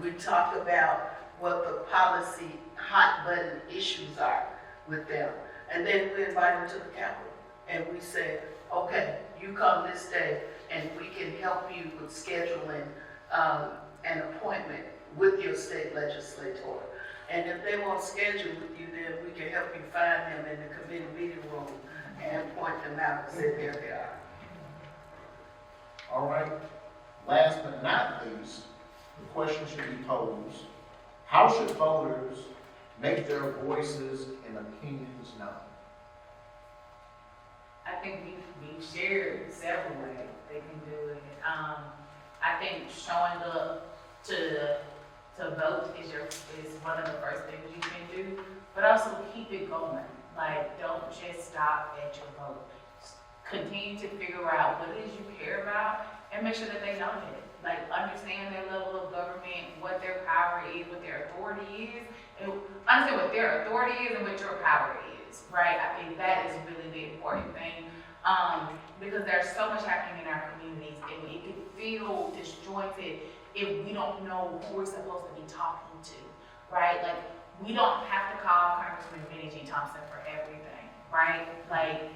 We talk about what the policy hot button issues are with them. And then we invite them to the Capitol. And we say, okay, you come this day and we can help you with scheduling an appointment with your state legislator. And if they won't schedule with you, then we can help you find them in the committee meeting room and point them out and say, there they are. All right. Last but not least, the question should be posed: how should voters make their voices and opinions known? I think we've shared several ways they can do it. I think showing up to vote is one of the first things you can do, but also keep it going. Like, don't just stop at your vote. Continue to figure out what it is you care about and make sure that they know it. Like, understand their level of government, what their power is, what their authority is, and understand what their authority is and what your power is, right? I think that is really the important thing, because there's so much happening in our communities, and it can feel disjointed if we don't know who we're supposed to be talking to, right? Like, we don't have to call Congressman Benny G. Thompson for everything, right? Like,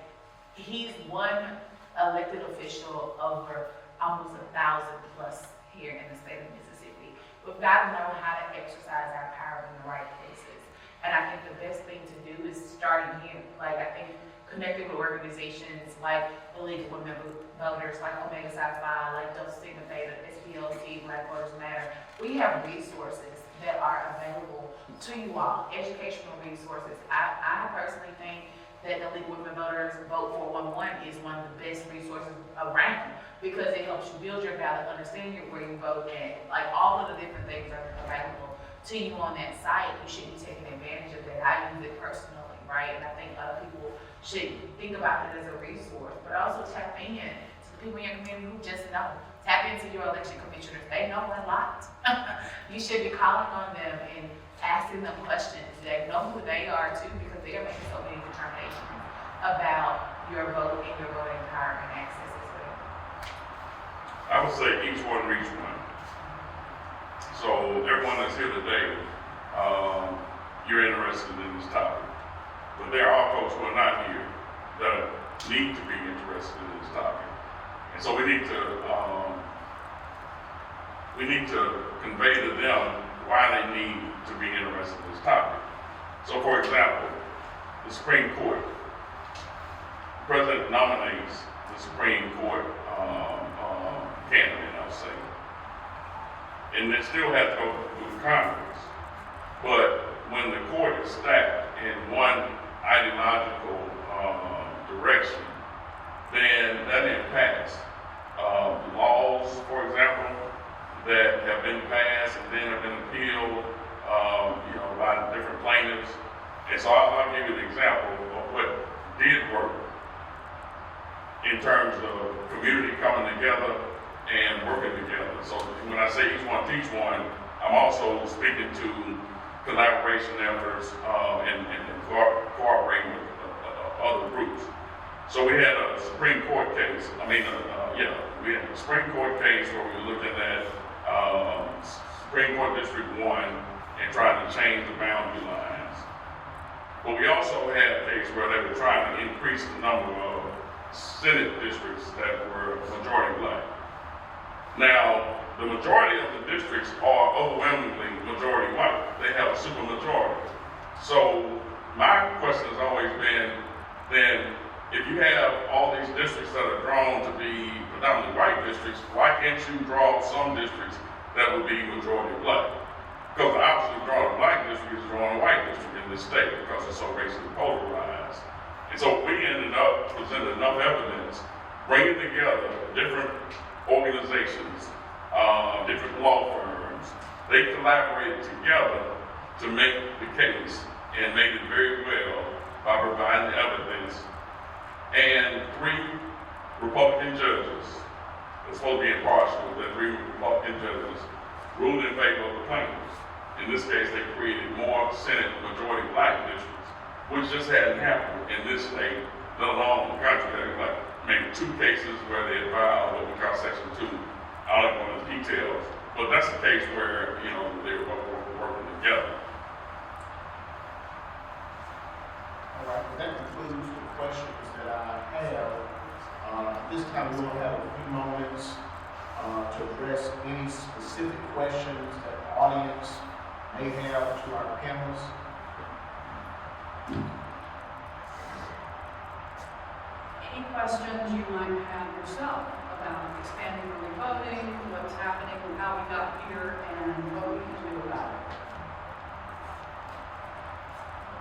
he's one elected official over almost 1,000 plus here in the state of Mississippi. We've got to know how to exercise our power in the right places. And I think the best thing to do is starting here. Like, I think connecting with organizations like the League of Women Voters, like Omega Psi Phi, like Delta Sigma Theta, SPLC, Black Voters Matter. We have resources that are available to you all, educational resources. I personally think that the League of Women Voters Vote 411 is one of the best resources around, because it helps you build your ballot, understand where you vote at. Like, all of the different things are available to you on that site. You should be taking advantage of that. I use it personally, right? And I think other people should think about it as a resource, but also tap in to the people in your community who just know. Tap into your election commissioners. They know a lot. You should be calling on them and asking them questions. They know who they are too, because they are making so many determinations about your vote and your voting power and access as well. I would say each one reach one. So everyone that's here today, you're interested in this topic. But there are folks who are not here that need to be interested in this topic. And so we need to convey to them why they need to be interested in this topic. So for example, the Supreme Court. The President nominates the Supreme Court candidate, I'll say. And it still has to go through Congress. But when the court is stacked in one ideological direction, then that impacts laws, for example, that have been passed and then have been appealed, by different plaintiffs. And so I'll give you an example of what did work in terms of community coming together and working together. So when I say each one teach one, I'm also speaking to collaboration efforts and cooperating with other groups. So we had a Supreme Court case. We had a Supreme Court case where we were looking at Supreme Court District 1 and trying to change the boundary lines. But we also had a case where they were trying to increase the number of Senate districts that were majority black. Now, the majority of the districts are overwhelmingly majority white. They have a supermajority. So my question has always been, then, if you have all these districts that are drawn to be predominantly white districts, why can't you draw some districts that would be majority black? Because the opposite of drawing a black district is drawing a white district in this state because it's so racially polarized. And so we ended up presenting enough evidence, bringing together different organizations, different law firms. They collaborated together to make the case and made it very well by providing the evidence. And 3 Republican judges, they're supposed to be impartial, that 3 Republican judges ruled in favor of the plaintiffs. In this case, they created more Senate majority black districts, which just hadn't happened in this state, let alone the country. There were like maybe 2 cases where they had filed what we call Section 2. I don't know the details, but that's the case where, they were working together. All right, that concludes the questions that I have. This time we'll have a few moments to address any specific questions that the audience may have to our panelists. Any questions you might have yourself about expanding early voting, what's happening, how we got here, and what we can do about it?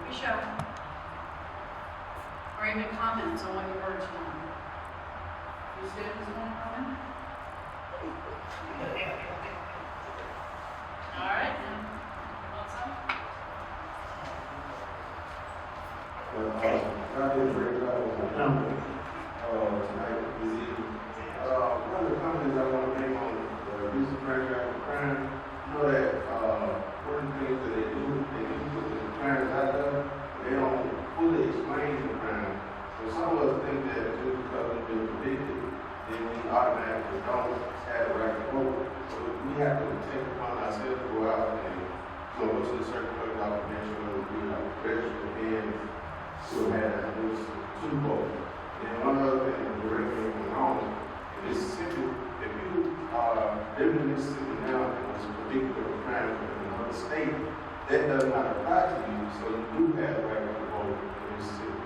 Be shy. Or even comments on what you heard tonight. You students want to comment? All right, then. What's up? I did bring up on my number tonight, this evening. One of the comments I want to make on the recent franchise of crime, you know that one of the things that they do put the crimes out there, they don't fully explain the crime. So some of us think that just because we've been convicted, then we automatically don't have the right to vote. So we have to take it upon ourselves to go out and go to the circuit court documentation, we have to register in to have those to vote. And one other thing that direct me from home is simply, if you are living in Mississippi now and was convicted of a crime in another state, that does not apply to you, so you do have the right to vote in Mississippi.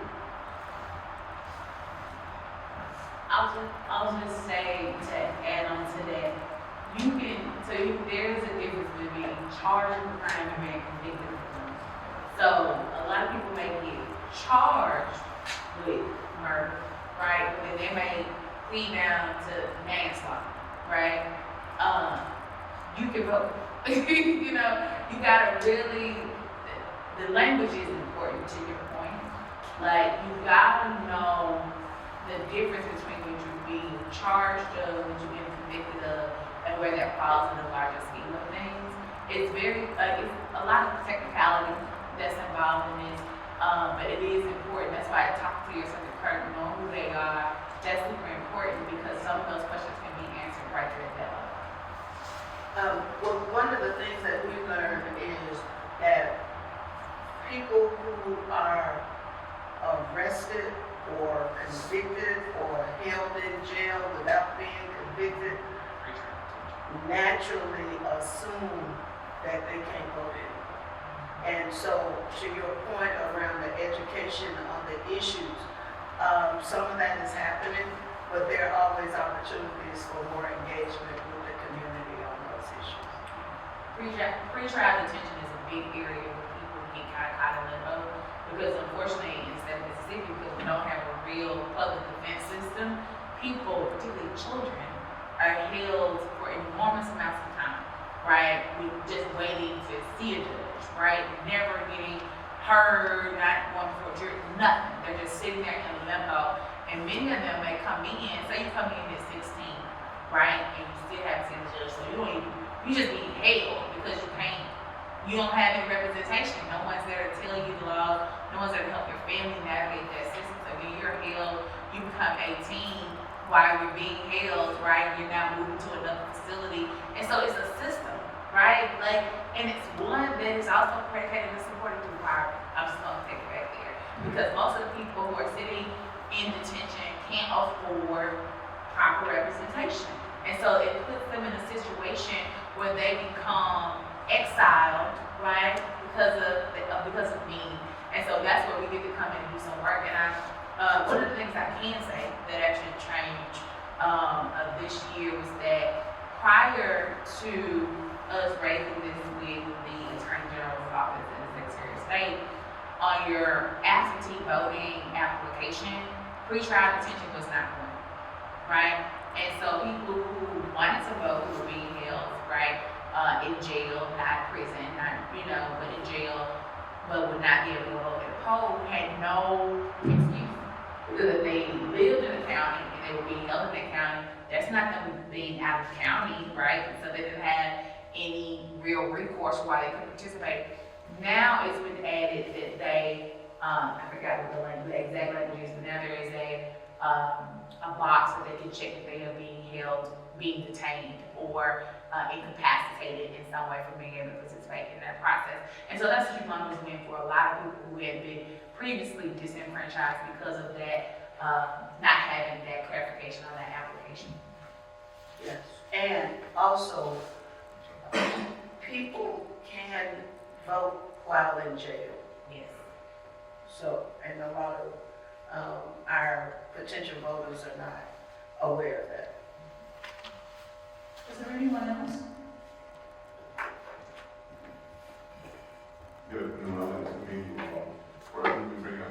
I'll just say to add on to that, there's a difference between charged with a crime and being convicted of a crime. So a lot of people may get charged with murder, right? But they may plead down to manslaughter, right? You can vote. You gotta really, the language is important to your point. Like, you gotta know the difference between what you're being charged of, what you're being convicted of, and where that falls in the larger scheme of things. It's it's a lot of technicality that's involved in this, but it is important. That's why I talk to your circuit clerk, know who they are. That's super important because some of those questions can be answered right there at that level. Well, one of the things that we learned is that people who are arrested or convicted or held in jail without being convicted naturally assume that they can't vote in. And so, to your point around the education on the issues, some of that is happening, but there are always opportunities for more engagement with the community on those issues. Pre-trial detention is a big area where people get kind of caught in limbo because unfortunately in the state of Mississippi, because we don't have a real public defense system, people, particularly children, are held for enormous amounts of time, right? With just waiting to see a judge, right? Never getting heard, not going before a jury, nothing. They're just sitting there in limbo. And many of them may come in, say you come in at 16, right? And you still have a sitting judge, so you just being held because you don't have any representation. No one's there to tell you the law. No one's there to help your family navigate that system. So when you're held, you become 18 while you're being held, right? You're now moving to another facility. And so it's a system, right? Like, and it's one that is also predicated and supported through power. I'm just gonna take it back there. Because most of the people who are sitting in detention can't afford proper representation. And so it puts them in a situation where they become exiled, right? Because of need. And so that's where we get to come in and do some work. And one of the things I can say that actually changed this year was that prior to us raising this with the Attorney General's office and the Secretary of State, on your absentee voting application, pretrial detention was not one, right? And so people who wanted to vote who were being held, right, in jail, not prison, but in jail, but would not be able to vote at a poll, had no excuse. Because if they lived in the county and they were being held in the county, that's not them being out of county, right? So they didn't have any real recourse why they couldn't participate. Now it's been added that they, I forgot what the exact language is, but now there is a box that they can check if they are being held, being detained, or incapacitated in some way from being able to participate in that process. And so that's a humongous win for a lot of people who had been previously disenfranchised because of that, not having that clarification on that application. Yes, and also, people can vote while in jail. Yes. So, and a lot of our potential voters are not aware of that. Is there anyone else? Good, I like to be, where we bring up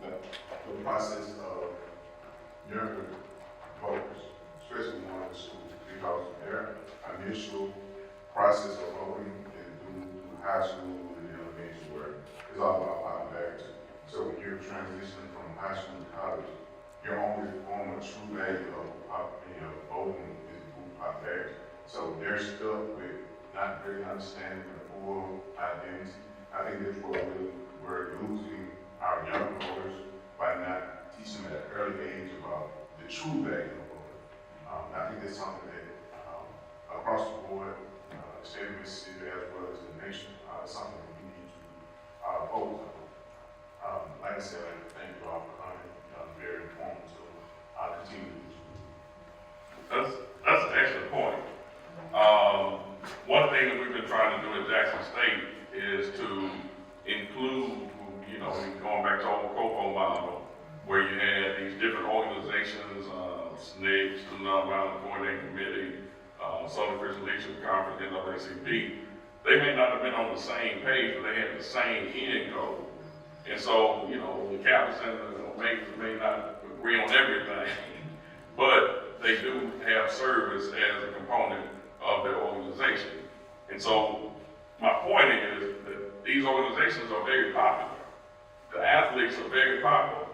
the process of younger voters, especially going to school, because their initial process of voting is through high school and elementary where it's all about popularity. So when you're transitioning from high school to college, your only form of true value of voting is through popularity. So they're stuck with not really understanding the full identity. I think that's where we're losing our young voters by not teaching them at an early age about the true value of voting. I think that's something that across the board, the state of Mississippi as well as the nation, is something that we need to focus on. Like I said, thank you all for coming. Very informative. I'll continue to do. That's an excellent point. One thing that we've been trying to do at Jackson State is to include, going back to old COPO model, where you had these different organizations, SNCC, Student Nonviolent Coordinating Committee, Southern Christian Leadership Conference, NAACP. They may not have been on the same page, but they had the same end goal. And so, the captains and the majors may not agree on everything, but they do have service as a component of their organization. And so, my point is that these organizations are very popular. The athletes are very popular.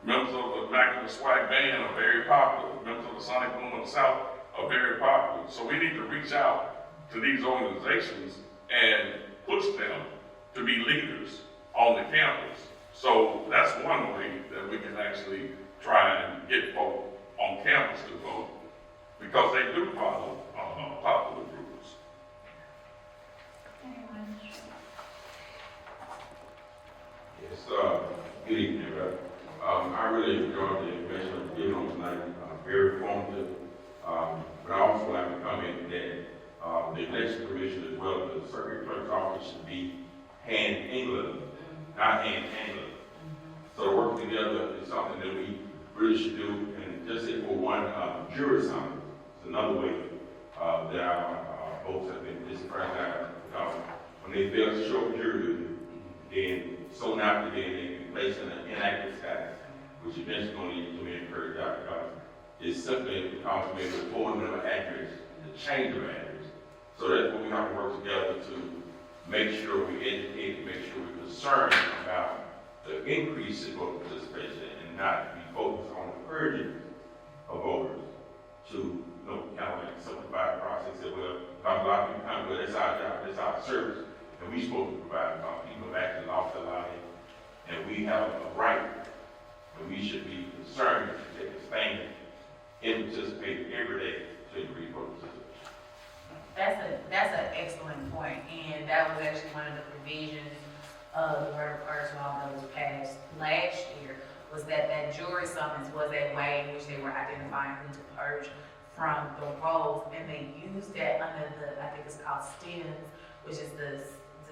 Members of the Immaculate Swag Band are very popular. Members of the Sonic Boom of the South are very popular. So we need to reach out to these organizations and push them to be leaders on the campus. So that's one way that we can actually try and get folk on campus to vote, because they do follow popular rules. Anyone? Yes, good evening, everybody. I really enjoyed the information that you given on tonight, very informative. But I also like to comment that the election commission as well as the circuit clerk's office should be hand in glove, not hand in glove. So working together is something that we really should do. And just say for one, jury summons is another way that our folks have been disenfranchised. When they fail to show jury, then soon after then they can be placed in an inactive status, which eventually going to lead to being encouraged out because it's simply because we have a phone number address, the change of address. So that's what we have to work together to make sure we educate and make sure we're concerned about the increase in voter participation and not be focused on the urging of voters to kind of like simplify the process as well. Because a lot of people come, well, it's our job, it's our service, and we supposed to provide, people have actually lost their life, and we have a right, and we should be concerned that this thing and participate every day to increase voter participation. That's an excellent point, and that was actually one of the provisions of the murder purge law that was passed last year, was that jury summons was a way in which they were identifying who to purge from the rolls, and they used that under the, I think it's called STEMS, which is the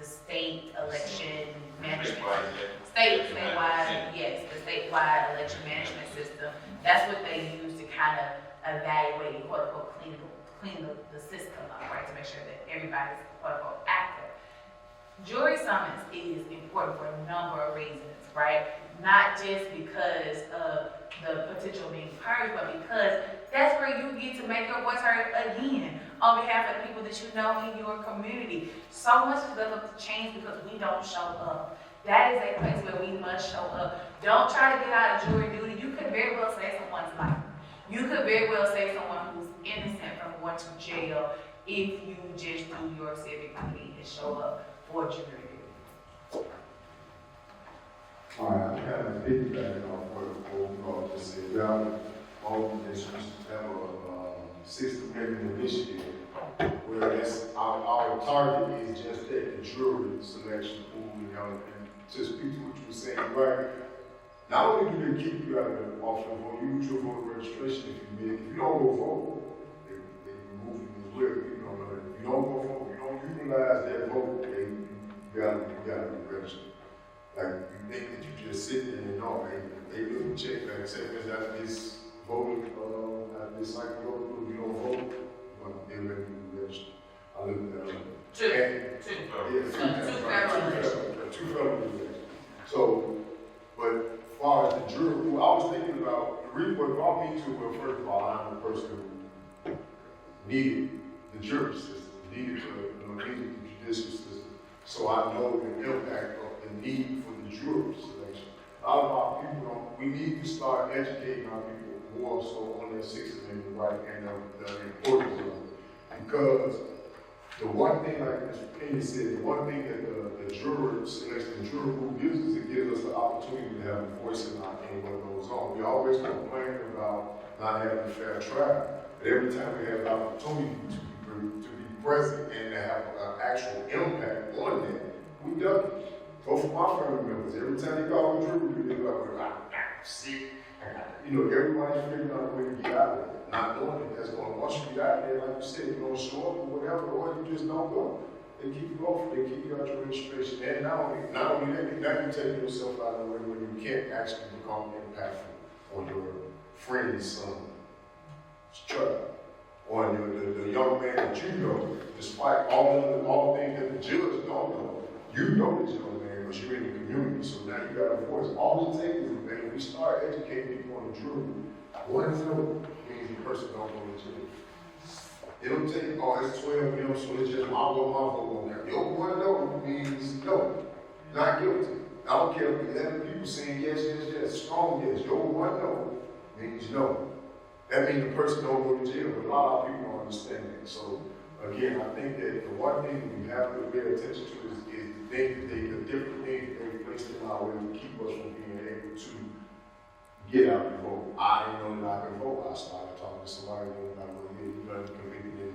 state election management. Statewide, yes, the statewide election management system. That's what they use to kind of evaluate and quote unquote clean the system up, right? To make sure that everybody's quote unquote active. Jury summons is important for a number of reasons, right? Not just because of the potential being purged, but because that's where you get to make your voice heard again on behalf of the people that you know in your community. So much is up to change because we don't show up. That is a place where we must show up. Don't try to get out of jury duty. You could very well save someone's life. You could very well save someone who's innocent from going to jail if you just do your civic duty and show up for jury duty. All right, I'm kind of piggybacking off what Overall just said. We have all the districts have a system making initiative, whereas our target is just that, the jury selection pool, you know, and to speak to what you were saying, right? Not only do they keep you out of the office vote, you use your voter registration if you don't go vote, they remove you as well. You know, if you don't go vote, you don't utilize that vote, you gotta register. Like, you think that you just sit there and know, they do check, like, say, after this voting, after this cycle, if you don't vote, they're ready to register. I looked at that. Two federal elections. So, but as far as the jury pool, I was thinking about, the reason what brought me to, well, first of all, I'm the person who needed the jury system, needed the judicial system. So I know the impact of the need for the jury selection. A lot of our people we need to start educating our people more so on their Sixth Amendment right and the importance of it. Because the one thing, like Mr. Penny said, the one thing that the jury selection, the jury pool gives us, it gives us the opportunity to have a voice in what goes on. We always complain about not having a fair trial, but every time we have an opportunity to be present and to have an actual impact on that, we do it. Go for my family members. Every time they call the jury, they go, I'm sick. You know, everybody's figuring out a way to get out of it. Not doing it. That's going, once you get out there, like you said, you don't show up or whatever, or you just don't go. They keep you off, they keep you out your registration. And not only that, now you take yourself out of the way where you can't actually become impactful on your friend's son's child. Or the young man that you know, despite all the things that the judge don't know, you know this young man because you're in the community, so now you got a voice. All it takes is, man, we start educating people on the jury. One no means the person don't go to jail. It don't take, oh, it's 12 of them, so it's just I'll go my vote on that. Your one no means no, not guilty. I don't care if 11 people saying yes, strong yes. Your one no means no. That means the person don't go to jail, but a lot of people don't understand that. So again, I think that the one thing we have to pay attention to is the different things that they placed in our way to keep us from being able to get out and vote. I didn't know that I could vote. I started talking to somebody that was convicted in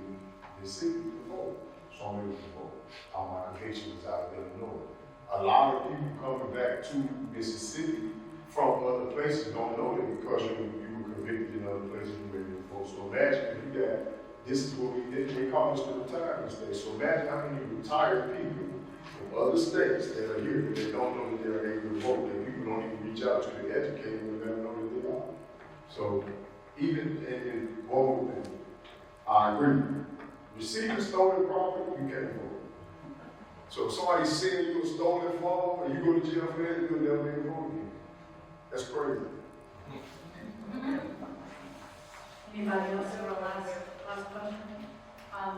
the city to vote. So I'm able to vote. All my conviction was out of Illinois. A lot of people coming back to Mississippi from other places don't know that because you were convicted in other places, you were able to vote. So imagine if you got, this is what they call this the retirement state. So imagine how many retired people from other states that are here, that they don't know that they're able to vote, that people don't even reach out to educate them and let them know that they are. So even in voting, I agree. Receiving stolen property, you can't vote. So if somebody's saying you a stolen phone and you go to jail for that, you'll never be able to vote again. That's crazy. Anybody else have a last question?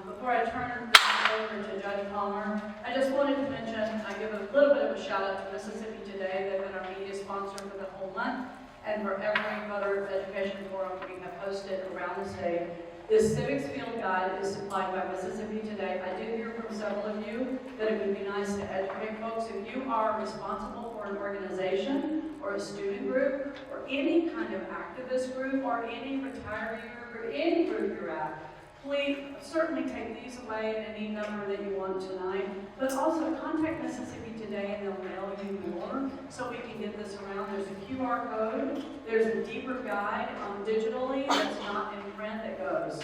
Before I turn this over to Judge Palmer, I just wanted to mention, I give a little bit of a shout out to Mississippi Today. They've been our media sponsor for the whole month, and for every voter education forum we have hosted around the state. This civics field guide is supplied by Mississippi Today. I did hear from several of you that it would be nice to educate folks. If you are responsible for an organization or a student group or any kind of activist group or any retiree group or any group you're at, please certainly take these away at any number that you want tonight, but also contact Mississippi Today and they'll mail you more so we can get this around. There's a QR code, there's a deeper guide digitally that's not in print that goes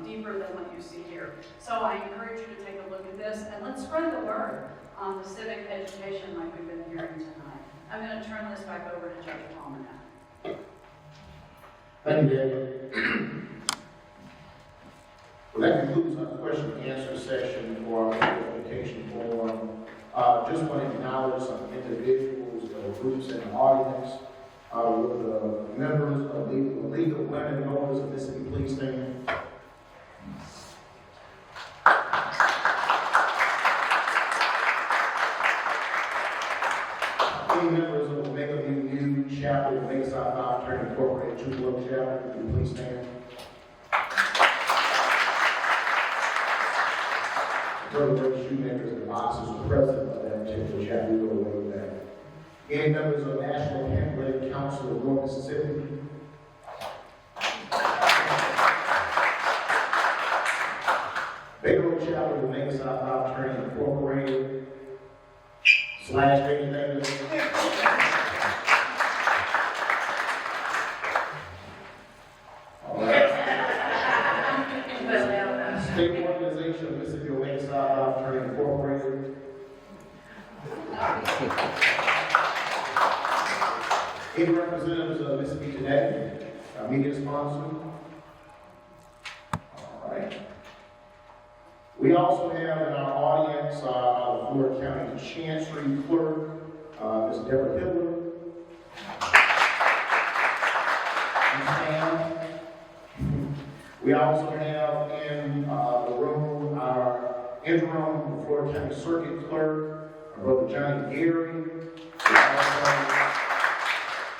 deeper than what you see here. So I encourage you to take a look at this and let's spread the word on the civic education like we've been hearing tonight. I'm going to turn this back over to Judge Palmer now. Thank you, David. Well, that concludes our question and answer session for our education forum. Just want to acknowledge some individuals or groups in the audience. With the members of the League of Women Voters of Mississippi, please stand. Any members of Omega Mu Chapel, Omega South Five Turn Incorporated, Tupelo Chapel, would you please stand? Brother Shoemakers and boxers are president of that particular chapter. We go away back. Any members of the National Handwriting Council of North Mississippi? Baker Chapter of Omega South Five Turn Incorporated. Slash Baby Davis. All right. State Organization of Mississippi Omega South Five Turn Incorporated. Any representatives of Mississippi Today, our media sponsor? All right. We also have in our audience our Florida County Chancery Clerk, Ms. Deborah Hitler. We also have in the room our interim Florida County Circuit Clerk, our brother Johnny Gary. We also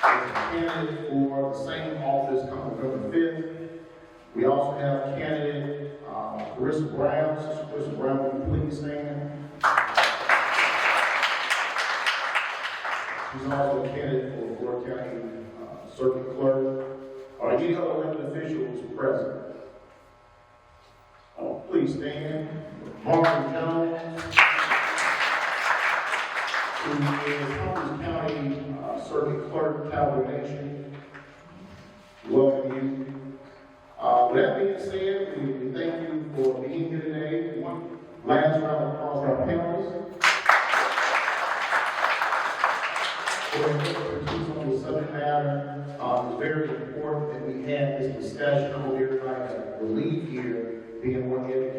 have a candidate for the same office coming November 5th. We also have a candidate, Carissa Brown. Sister Carissa Brown, will you please stand? She's also a candidate for Florida County Circuit Clerk. Are any other elected officials present? Please stand. Marvin Jones, who is Humphreys County Circuit Clerk, Calvary Nation. Welcome you. With that being said, we thank you for being here today. One last round of applause for our panelists. For the expertise on the subject matter, it's very important that we have this discussion. I hope everybody has relief here, being more educated